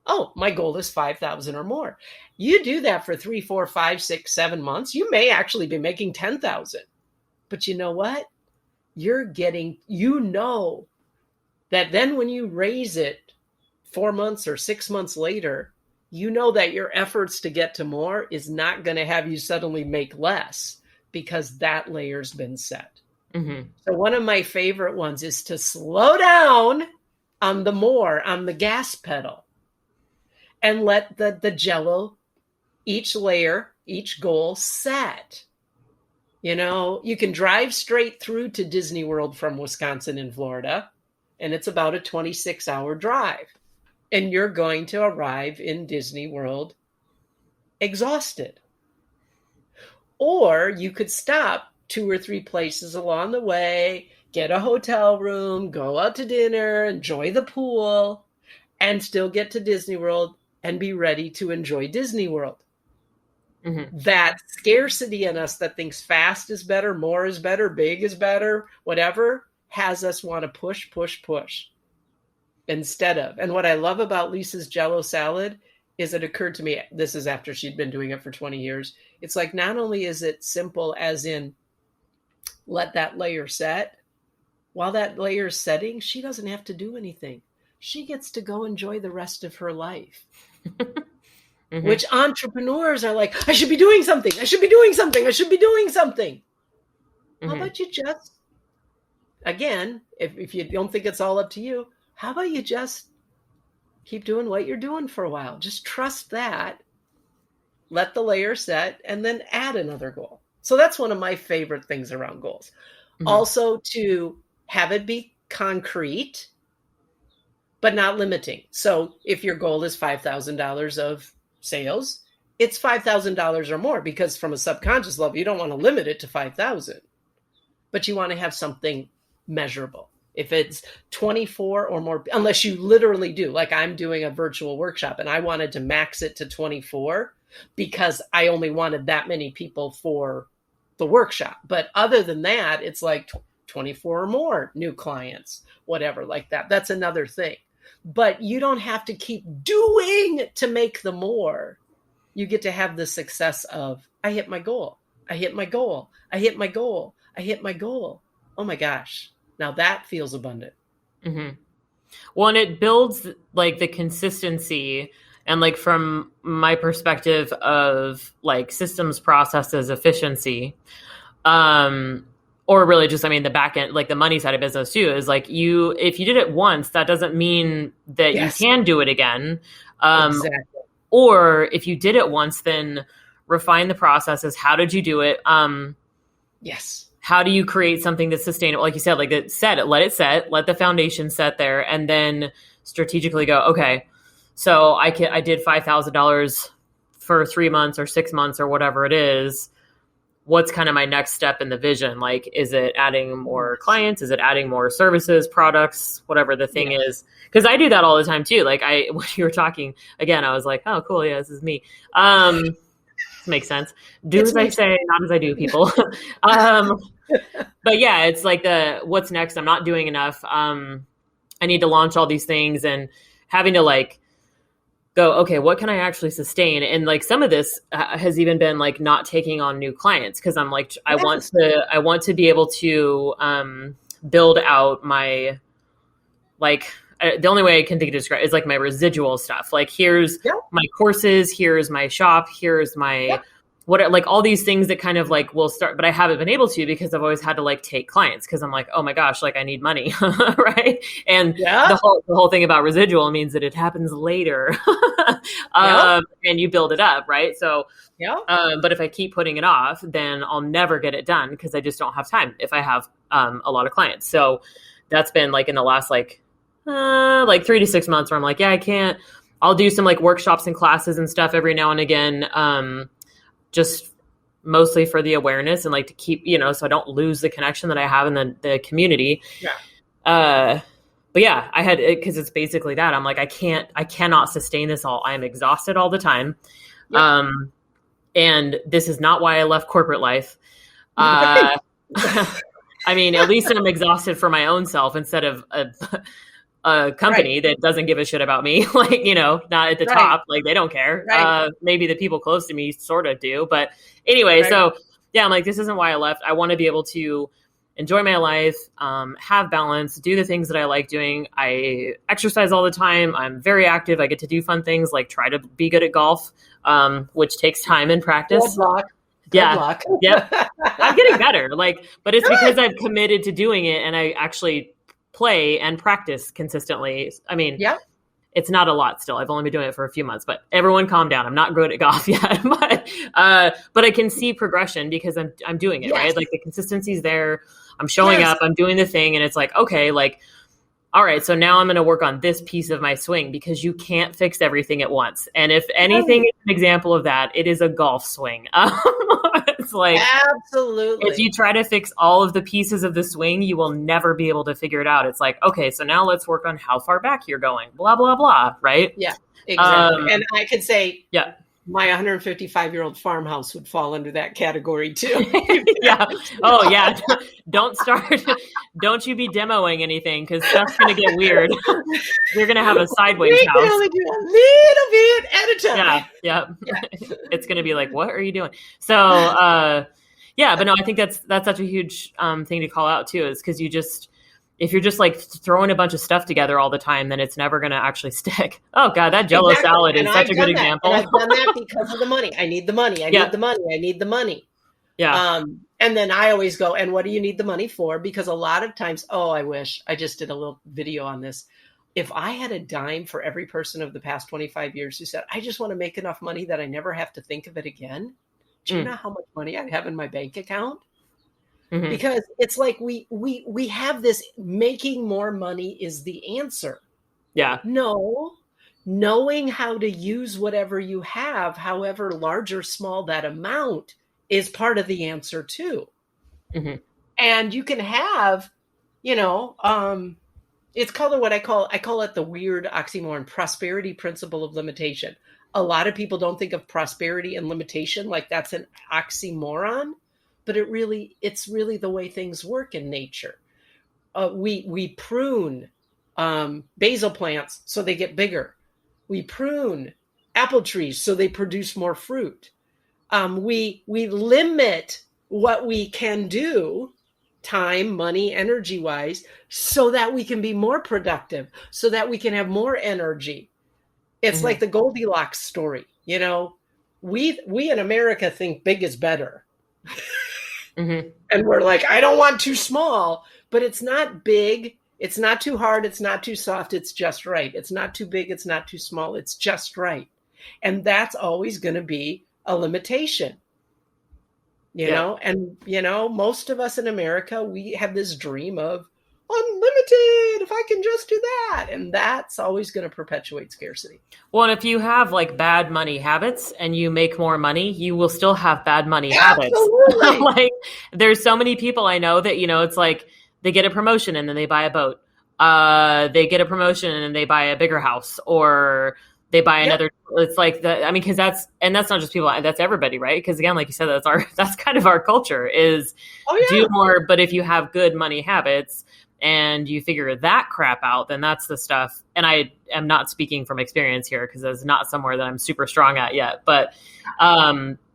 S2: Oh, my goal is 5,000 or more. You do that for 3, 4, 5, 6, 7 months. You may actually be making 10,000. But you know what? You're getting, that then when you raise it 4 months or 6 months later, you know that your efforts to get to more is not going to have you suddenly make less because that layer's been set. Mm-hmm. So one of my favorite ones is to slow down on the gas pedal and let the Jello, each layer, each goal set. You can drive straight through to Disney World from Wisconsin and Florida, and it's about a 26-hour drive. And you're going to arrive in Disney World exhausted. Or you could stop 2 or 3 places along the way, get a hotel room, go out to dinner, enjoy the pool, and still get to Disney World and be ready to enjoy Disney World. Mm-hmm. That scarcity in us that thinks fast is better, more is better, big is better, whatever, has us want to push instead of. And what I love about Lisa's Jello salad is it occurred to me, this is after she'd been doing it for 20 years. It's like, not only is it simple as in let that layer set, while that layer is setting, she doesn't have to do anything. She gets to go enjoy the rest of her life. Mm-hmm. Which entrepreneurs are like, I should be doing something. I should be doing something. I should be doing something. Mm-hmm. How about you just, again, if you don't think it's all up to you, how about you just keep doing what you're doing for a while? Just trust that, let the layer set, and then add another goal. So that's one of my favorite things around goals. Mm-hmm. Also to have it be concrete, but not limiting. So if your goal is $5,000 of sales, it's $5,000 or more, because from a subconscious level, you don't want to limit it to 5,000, but you want to have something measurable. If it's 24 or more, unless you literally do, like I'm doing a virtual workshop and I wanted to max it to 24 because I only wanted that many people for the workshop. But other than that, it's like 24 or more new clients, whatever, like that. That's another thing. But you don't have to keep doing to make the more. You get to have the success of, I hit my goal. I hit my goal. I hit my goal. I hit my goal. Oh my gosh. Now that feels abundant.
S1: Mm-hmm. Well, and it builds like the consistency, and like from my perspective of like systems, processes, efficiency, or really just, the back end, like the money side of business too, is like if you did it once, that doesn't mean that you can do it again. Exactly. Or if you did it once, then refine the processes. How did you do it?
S2: Yes.
S1: How do you create something that's sustainable? Like you said, like let it set, let the foundation set there, and then strategically go, okay, so I did $5,000 for 3 months or 6 months or whatever it is. What's kind of my next step in the vision? Like, is it adding more clients? Is it adding more services, products, whatever the thing is? Because I do that all the time too. Like when you were talking again, I was like, oh, cool. Yeah, this is me. This makes sense. Do as I say, not as I do, people. But yeah, it's like what's next? I'm not doing enough. I need to launch all these things and having to like go, okay, what can I actually sustain? And like some of this has even been like not taking on new clients. Cause I'm like, I want to be able to build out my, like, the only way I can think to describe is like my residual stuff. Like here's my courses, here's my shop, here's my like all these things that kind of like will start, but I haven't been able to because I've always had to like take clients because I'm like, oh my gosh, like I need money. Right. And the whole thing about residual means that it happens later. And you build it up. Right. So, but if I keep putting it off, then I'll never get it done because I just don't have time if I have a lot of clients. So that's been like in the last like 3 to 6 months where I'm like, I can't, I'll do some like workshops and classes and stuff every now and again. Just mostly for the awareness and like to keep, so I don't lose the connection that I have in the community. But yeah, I had it because it's basically that I'm like, I cannot sustain this all. I am exhausted all the time. And this is not why I left corporate life. I mean, at least I'm exhausted for my own self instead of a company that doesn't give a shit about me, like, not at the top, like they don't care. Maybe the people close to me sort of do, but anyway, so yeah, I'm like, this isn't why I left. I want to be able to enjoy my life, have balance, do the things that I like doing. I exercise all the time. I'm very active. I get to do fun things like try to be good at golf, which takes time and practice. Good luck. I'm getting better. Like, but it's because I've committed to doing it and I actually play and practice consistently. I mean, it's not a lot still. I've only been doing it for a few months, but everyone calm down. I'm not good at golf yet, but I can see progression because I'm doing it, right? Like the consistency's there. I'm showing up, I'm doing the thing. And it's like, okay, like, all right, so now I'm going to work on this piece of my swing because you can't fix everything at once. And if anything is an example of that, it is a golf swing. It's like, absolutely. If you try to fix all of the pieces of the swing, you will never be able to figure it out. It's like, okay, so now let's work on how far back you're going, blah, blah, blah, right? Yeah,
S2: exactly. And I could say, my 155-year-old farmhouse would fall under that category too. Oh yeah. Don't don't you be demoing anything because stuff's going to get weird. You're going to have a sideways house. We can only do a little bit at a time. Yeah. It's going to be like, what are you doing? So, but no, I think that's such a huge thing to call out too, is because if you're just like throwing a bunch of stuff together all the time, then it's never going to actually stick. Oh God, that Jell-O salad is such a good example. And I've done that because of the money. I need the money. I need the money. I need the money. Yeah. And then I always go, and what do you need the money for? Because a lot of times, I wish I just did a little video on this. If I had a dime for every person of the past 25 years who said, I just want to make enough money that I never have to think of it again. Do you know how much money I have in my bank account? Mm-hmm. Because it's like we have this making more money is the answer. Yeah. No, knowing how to use whatever you have, however large or small that amount, is part of the answer too. Mm-hmm. And you can have, it's called what I call it the weird oxymoron, prosperity principle of limitation. A lot of people don't think of prosperity and limitation like that's an oxymoron. But it's really the way things work in nature. We prune basil plants so they get bigger. We prune apple trees so they produce more fruit. We limit what we can do, time, money, energy-wise, so that we can be more productive, so that we can have more energy. It's like the Goldilocks story. We in America think big is better. Mm-hmm. And we're like, I don't want too small, but it's not big. It's not too hard. It's not too soft. It's just right. It's not too big. It's not too small. It's just right. And that's always going to be a limitation, and, most of us in America, we have this dream of unlimited, if I can just do that. And that's always going to perpetuate scarcity.
S1: Well, and if you have like bad money habits and you make more money, you will still have bad money habits. Like there's so many people I know that, it's like they get a promotion and then they buy a boat. They get a promotion and then they buy a bigger house, or they buy another. It's like because that's not just people, that's everybody, right? Because again, like you said, that's kind of our culture is do more. But if you have good money habits and you figure that crap out, then that's the stuff. And I am not speaking from experience here because it's not somewhere that I'm super strong at yet. But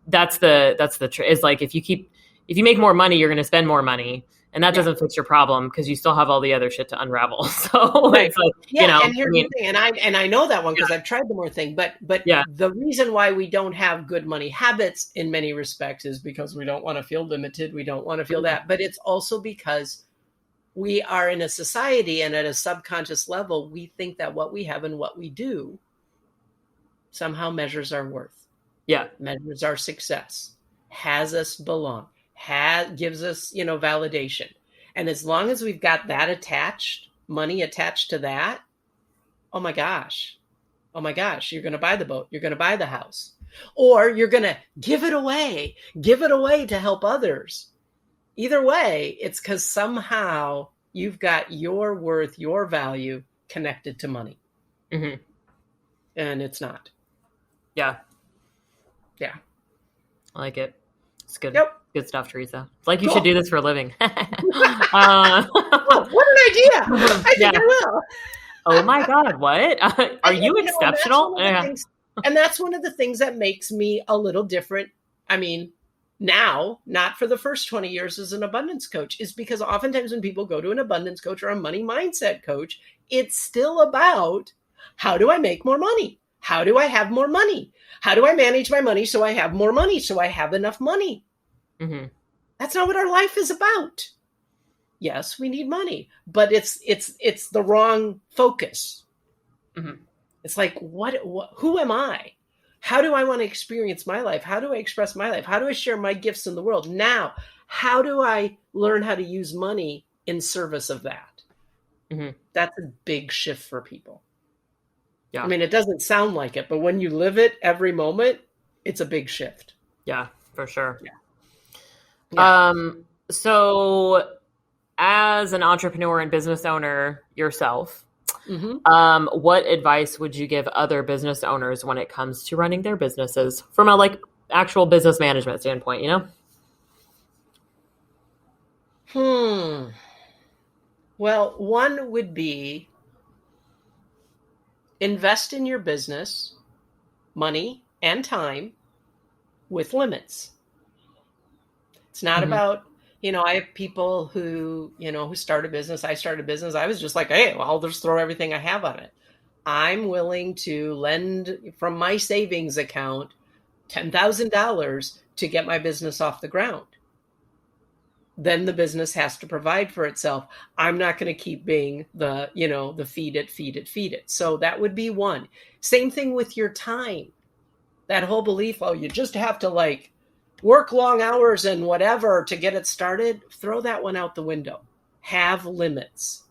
S1: that's is like if you make more money, you're going to spend more money. And that doesn't fix your problem because you still have all the other shit to unravel. So it's like,
S2: and here's the thing, and I know that one because I've tried the more thing, but the reason why we don't have good money habits in many respects is because we don't want to feel limited. We don't want to feel that, but it's also because we are in a society, and at a subconscious level, we think that what we have and what we do somehow measures our worth. Yeah. Measures our success, has us belong. Gives us, validation. And as long as we've got that money attached to that, oh my gosh, you're going to buy the boat, you're going to buy the house, or you're going to give it away to help others. Either way, it's because somehow you've got your worth, your value connected to money. Mm-hmm. And it's not. Yeah. Yeah.
S1: I like it. It's good.
S2: Yep.
S1: Good stuff, Teresa. It's like you should do this for a living.
S2: What an idea. I think I will.
S1: Oh my God, what? Are you exceptional?
S2: And that's one of the things that makes me a little different. I mean, now, not for the first 20 years as an abundance coach, is because oftentimes when people go to an abundance coach or a money mindset coach, it's still about how do I make more money? How do I have more money? How do I manage my money so I have more money, so I have enough money? Mm-hmm. That's not what our life is about. Yes, we need money, but it's the wrong focus. Mm-hmm. It's like, who am I? How do I want to experience my life? How do I express my life? How do I share my gifts in the world? Now, how do I learn how to use money in service of that? Mm-hmm. That's a big shift for people. Yeah. I mean, it doesn't sound like it, but when you live it every moment, it's a big shift.
S1: Yeah, for sure.
S2: Yeah.
S1: So as an entrepreneur and business owner yourself, mm-hmm. What advice would you give other business owners when it comes to running their businesses from a actual business management standpoint,
S2: Well, one would be invest in your business, money and time with limits. It's not mm-hmm. about, I have people who start a business. I started a business. I was just like, hey, well, I'll just throw everything I have on it. I'm willing to lend from my savings account $10,000 to get my business off the ground. Then the business has to provide for itself. I'm not going to keep being the feed it. So that would be one. Same thing with your time. That whole belief, you just have to work long hours and whatever to get it started, throw that one out the window. Have limits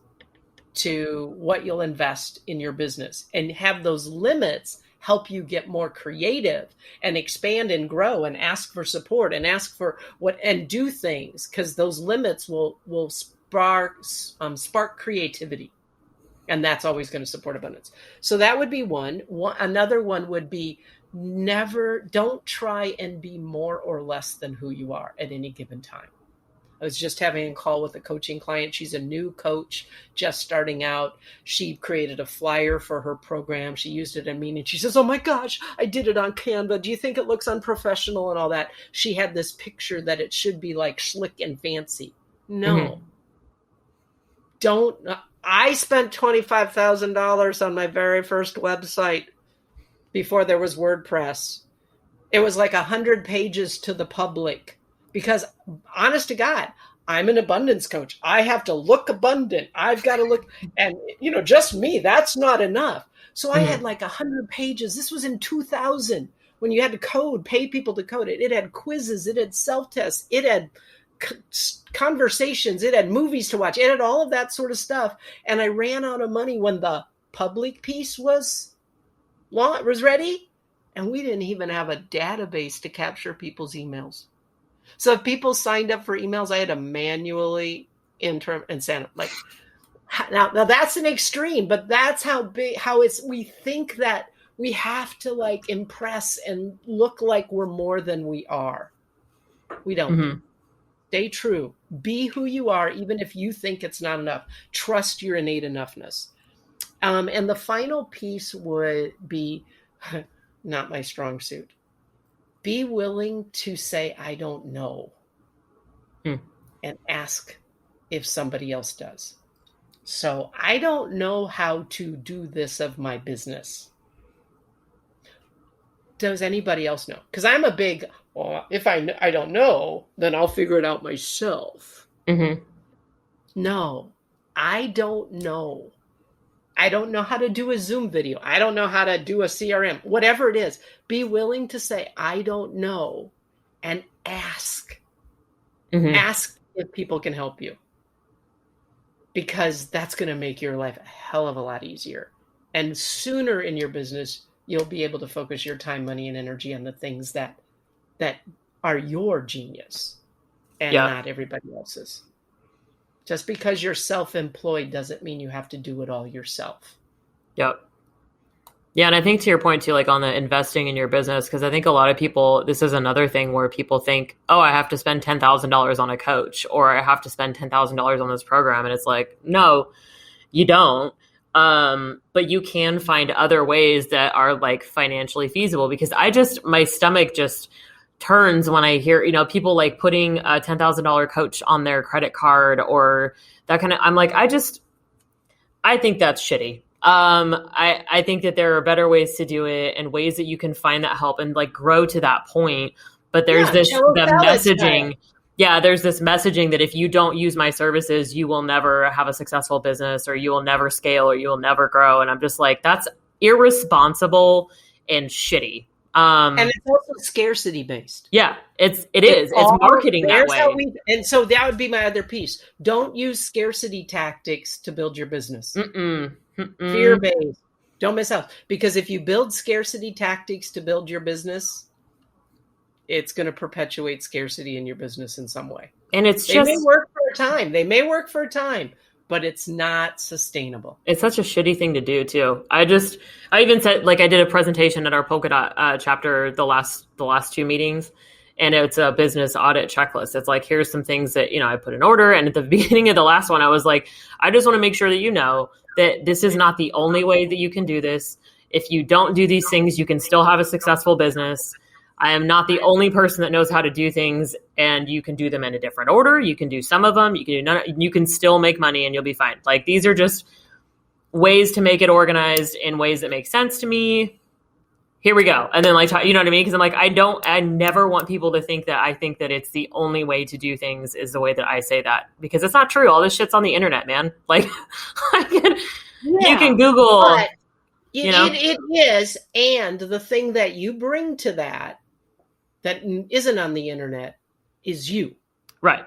S2: to what you'll invest in your business, and have those limits help you get more creative and expand and grow and ask for support and ask for and do things, because those limits will spark creativity. And that's always going to support abundance. So that would be one. Another one would be don't try and be more or less than who you are at any given time. I was just having a call with a coaching client. She's a new coach, just starting out. She created a flyer for her program. She used it in meeting. She says, oh my gosh, I did it on Canva. Do you think it looks unprofessional and all that? She had this picture that it should be slick and fancy. No. Mm-hmm. I spent $25,000 on my very first website before there was WordPress. It was 100 pages to the public because, honest to God, I'm an abundance coach. I have to look abundant. I've got to look, and just me, that's not enough. So I had 100 pages. This was in 2000. when you had to pay people to code it. It had quizzes, it had self-tests, it had conversations, it had movies to watch, it had all of that sort of stuff. And I ran out of money when the public piece was ready, and we didn't even have a database to capture people's emails. So if people signed up for emails, I had to manually enter and send them. Like, now that's an extreme, but that's we think that we have to like impress and look like we're more than we are. We don't. Mm-hmm. Stay true. Be who you are, even if you think it's not enough. Trust your innate enoughness. And the final piece would be not my strong suit. Be willing to say, I don't know, and ask if somebody else does. So I don't know how to do this of my business. Does anybody else know? Because I'm a big, if I don't know, then I'll figure it out myself.
S1: Mm-hmm.
S2: No, I don't know. I don't know how to do a Zoom video. I don't know how to do a CRM, whatever it is. Be willing to say, I don't know, and ask. Mm-hmm. Ask if people can help you. Because that's going to make your life a hell of a lot easier. And sooner in your business, you'll be able to focus your time, money, and energy on the things that are your genius and not everybody else's. Just because you're self-employed doesn't mean you have to do it all yourself.
S1: Yep. Yeah. And I think to your point too, like on the investing in your business, because I think a lot of people, this is another thing where people think, oh, I have to spend $10,000 on a coach, or I have to spend $10,000 on this program. And it's like, no, you don't. But you can find other ways that are like financially feasible, because my stomach just turns when I hear, people like putting a $10,000 coach on their credit card or that kind of, I'm like, I think that's shitty. I think that there are better ways to do it and ways that you can find that help and like grow to that point. But there's the messaging. Yeah, there's this messaging that if you don't use my services, you will never have a successful business, or you will never scale, or you will never grow. And I'm just like, that's irresponsible and shitty.
S2: And it's also scarcity based.
S1: Yeah, it is. It's marketing that way.
S2: And so that would be my other piece. Don't use scarcity tactics to build your business. Fear based. Don't miss out. Because if you build scarcity tactics to build your business, it's going to perpetuate scarcity in your business in some way.
S1: And they
S2: may work for a time. They may work for a time, but it's not sustainable.
S1: It's such a shitty thing to do too. I even said, like, I did a presentation at our Polka Dot chapter, the last two meetings, and it's a business audit checklist. It's like, here's some things that, I put in order. And at the beginning of the last one, I was like, I just want to make sure that you know that this is not the only way that you can do this. If you don't do these things, you can still have a successful business. I am not the only person that knows how to do things, and you can do them in a different order. You can do some of them. You can do none. You can still make money and you'll be fine. Like, these are just ways to make it organized in ways that make sense to me. Here we go. And then, like, you know what I mean? Because I'm like, I never want people to think that I think that it's the only way to do things is the way that I say that, because it's not true. All this shit's on the internet, man. Like, you can Google.
S2: But it is. And the thing that you bring to that isn't on the internet is you.
S1: Right.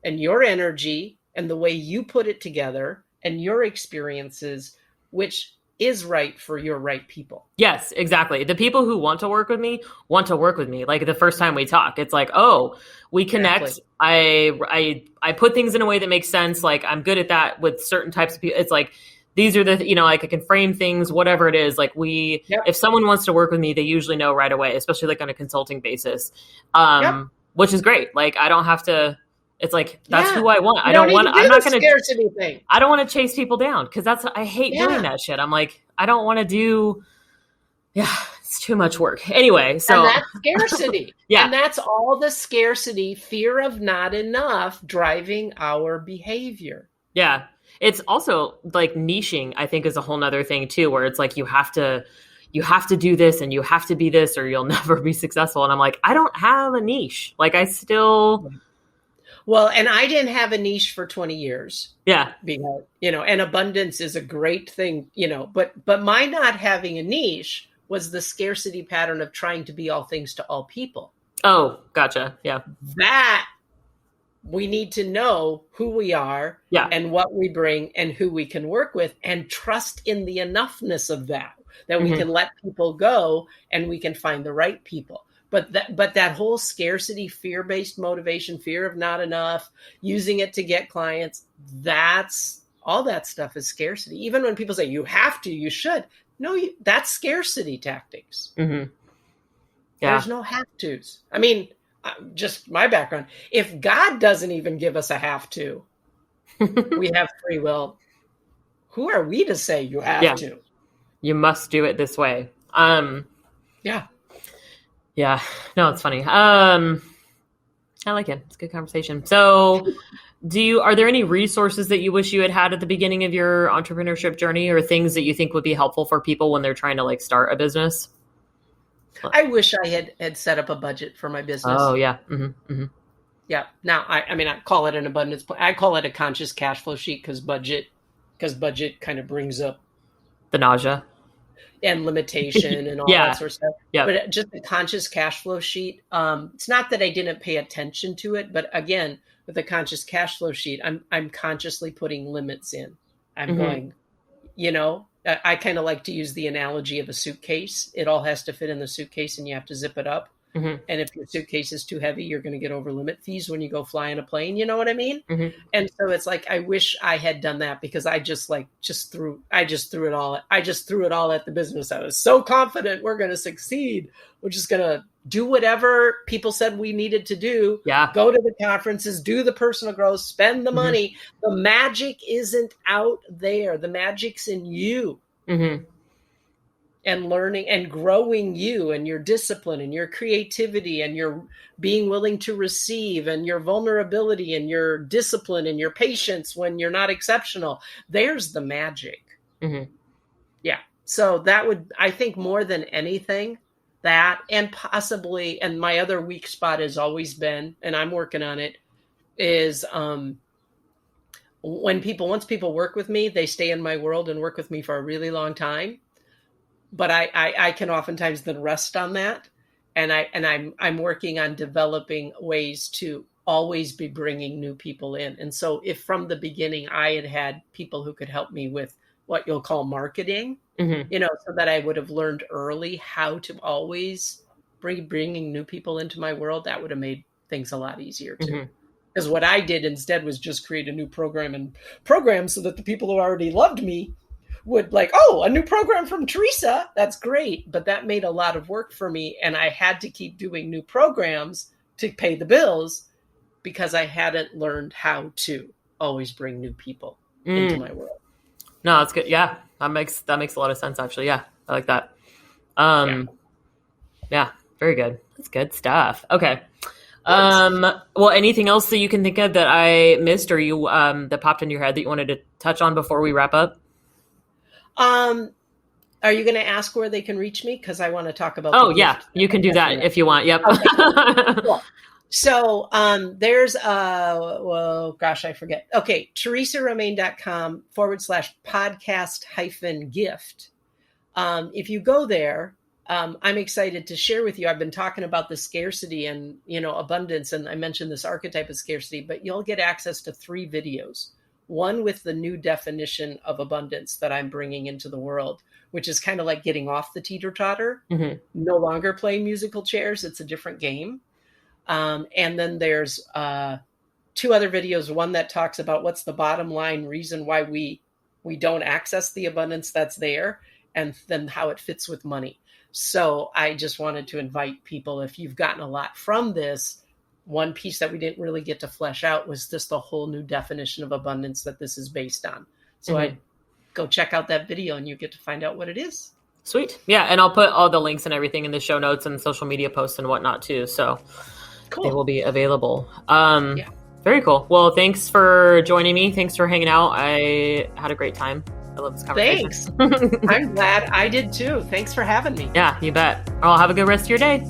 S2: And your energy and the way you put it together and your experiences, which is right for your right people.
S1: Yes, exactly. The people who want to work with me. Like, the first time we talk, it's like, oh, we connect. Exactly. I put things in a way that makes sense. Like, I'm good at that with certain types of people. It's like, these are the, like, I can frame things, whatever it is. Like, if someone wants to work with me, they usually know right away, especially like on a consulting basis, which is great. Like, I don't have to, it's like, that's who I want. I'm not going to
S2: scarcity thing.
S1: I don't want to chase people down, because I hate doing that shit. I'm like, I don't want to do, it's too much work. Anyway, so.
S2: And that's scarcity. And that's all the scarcity, fear of not enough driving our behavior.
S1: Yeah. It's also like niching, I think, is a whole nother thing too, where it's like, you have to do this and you have to be this or you'll never be successful. And I'm like, I don't have a niche. Like, I still.
S2: Well, and I didn't have a niche for 20 years.
S1: Yeah.
S2: Because, and abundance is a great thing, but my not having a niche was the scarcity pattern of trying to be all things to all people.
S1: Oh, gotcha. Yeah.
S2: That we need to know who we are and what we bring and who we can work with, and trust in the enoughness of that we can let people go and we can find the right people. But that whole scarcity, fear-based motivation, fear of not enough, using it to get clients, all that stuff is scarcity. Even when people say you have to, you should. No, that's scarcity tactics.
S1: Mm-hmm. Yeah.
S2: There's no have tos. I mean, just my background. If God doesn't even give us a have to, we have free will. Who are we to say you have to?
S1: You must do it this way.
S2: Yeah.
S1: Yeah. No, it's funny. I like it. It's a good conversation. So are there any resources that you wish you had at the beginning of your entrepreneurship journey, or things that you think would be helpful for people when they're trying to like start a business?
S2: I wish I had set up a budget for my business.
S1: Oh yeah. Mm-hmm. Mm-hmm.
S2: Yeah. Now, I call it an abundance plan. I call it a conscious cash flow sheet because budget kind of brings up
S1: the nausea
S2: and limitation and all that sort of stuff.
S1: Yeah.
S2: But just a conscious cash flow sheet. It's not that I didn't pay attention to it, but again, with a conscious cash flow sheet, I'm consciously putting limits in. I'm going, I kind of like to use the analogy of a suitcase. It all has to fit in the suitcase and you have to zip it up. Mm-hmm. And if your suitcase is too heavy, you're going to get over limit fees when you go fly in a plane. You know what I mean? Mm-hmm. And so it's like, I wish I had done that, because I just threw it all at the business. I was so confident we're going to succeed. We're just going to do whatever people said we needed to do.
S1: Yeah.
S2: Go to the conferences, do the personal growth, spend the money. The magic isn't out there. The magic's in you. Mm-hmm. And learning and growing you and your discipline and your creativity and your being willing to receive and your vulnerability and your discipline and your patience when you're not exceptional. There's the magic. Mm-hmm. Yeah. So that would, I think, more than anything, that, and possibly, and my other weak spot has always been, and I'm working on it, is once people work with me, they stay in my world and work with me for a really long time. But I can oftentimes then rest on that, and I'm working on developing ways to always be bringing new people in. And so if from the beginning I had people who could help me with what you'll call marketing, so that I would have learned early how to always bringing new people into my world, that would have made things a lot easier too. Because what I did instead was just create a new program so that the people who already loved me would like, oh, a new program from Teresa. That's great. But that made a lot of work for me. And I had to keep doing new programs to pay the bills because I hadn't learned how to always bring new people into my world.
S1: No, that's good. Yeah. That makes a lot of sense, actually. Yeah. I like that. Yeah. Very good. That's good stuff. Okay. Well, anything else that you can think of that I missed or you, that popped into your head that you wanted to touch on before we wrap up?
S2: Are you going to ask where they can reach me? Because I want to talk about.
S1: Oh, yeah, you can do that if you want. Yep.
S2: Okay. Cool. So there's I forget. Okay, teresaromain.com/podcast-gift. If you go there, I'm excited to share with you. I've been talking about the scarcity and abundance, and I mentioned this archetype of scarcity. But you'll get access to 3 videos. One with the new definition of abundance that I'm bringing into the world, which is kind of like getting off the teeter-totter, no longer playing musical chairs. It's a different game. And then there's 2 other videos, one that talks about what's the bottom line reason why we don't access the abundance that's there, and then how it fits with money. So I just wanted to invite people, if you've gotten a lot from this, one piece that we didn't really get to flesh out was just the whole new definition of abundance that this is based on. So I go check out that video and you get to find out what it is.
S1: Sweet. Yeah. And I'll put all the links and everything in the show notes and social media posts and whatnot too. So cool. They will be available. Very cool. Well, thanks for joining me. Thanks for hanging out. I had a great time. I love this conversation.
S2: Thanks. I'm glad I did too. Thanks for having me.
S1: Yeah, you bet. I'll have a good rest of your day.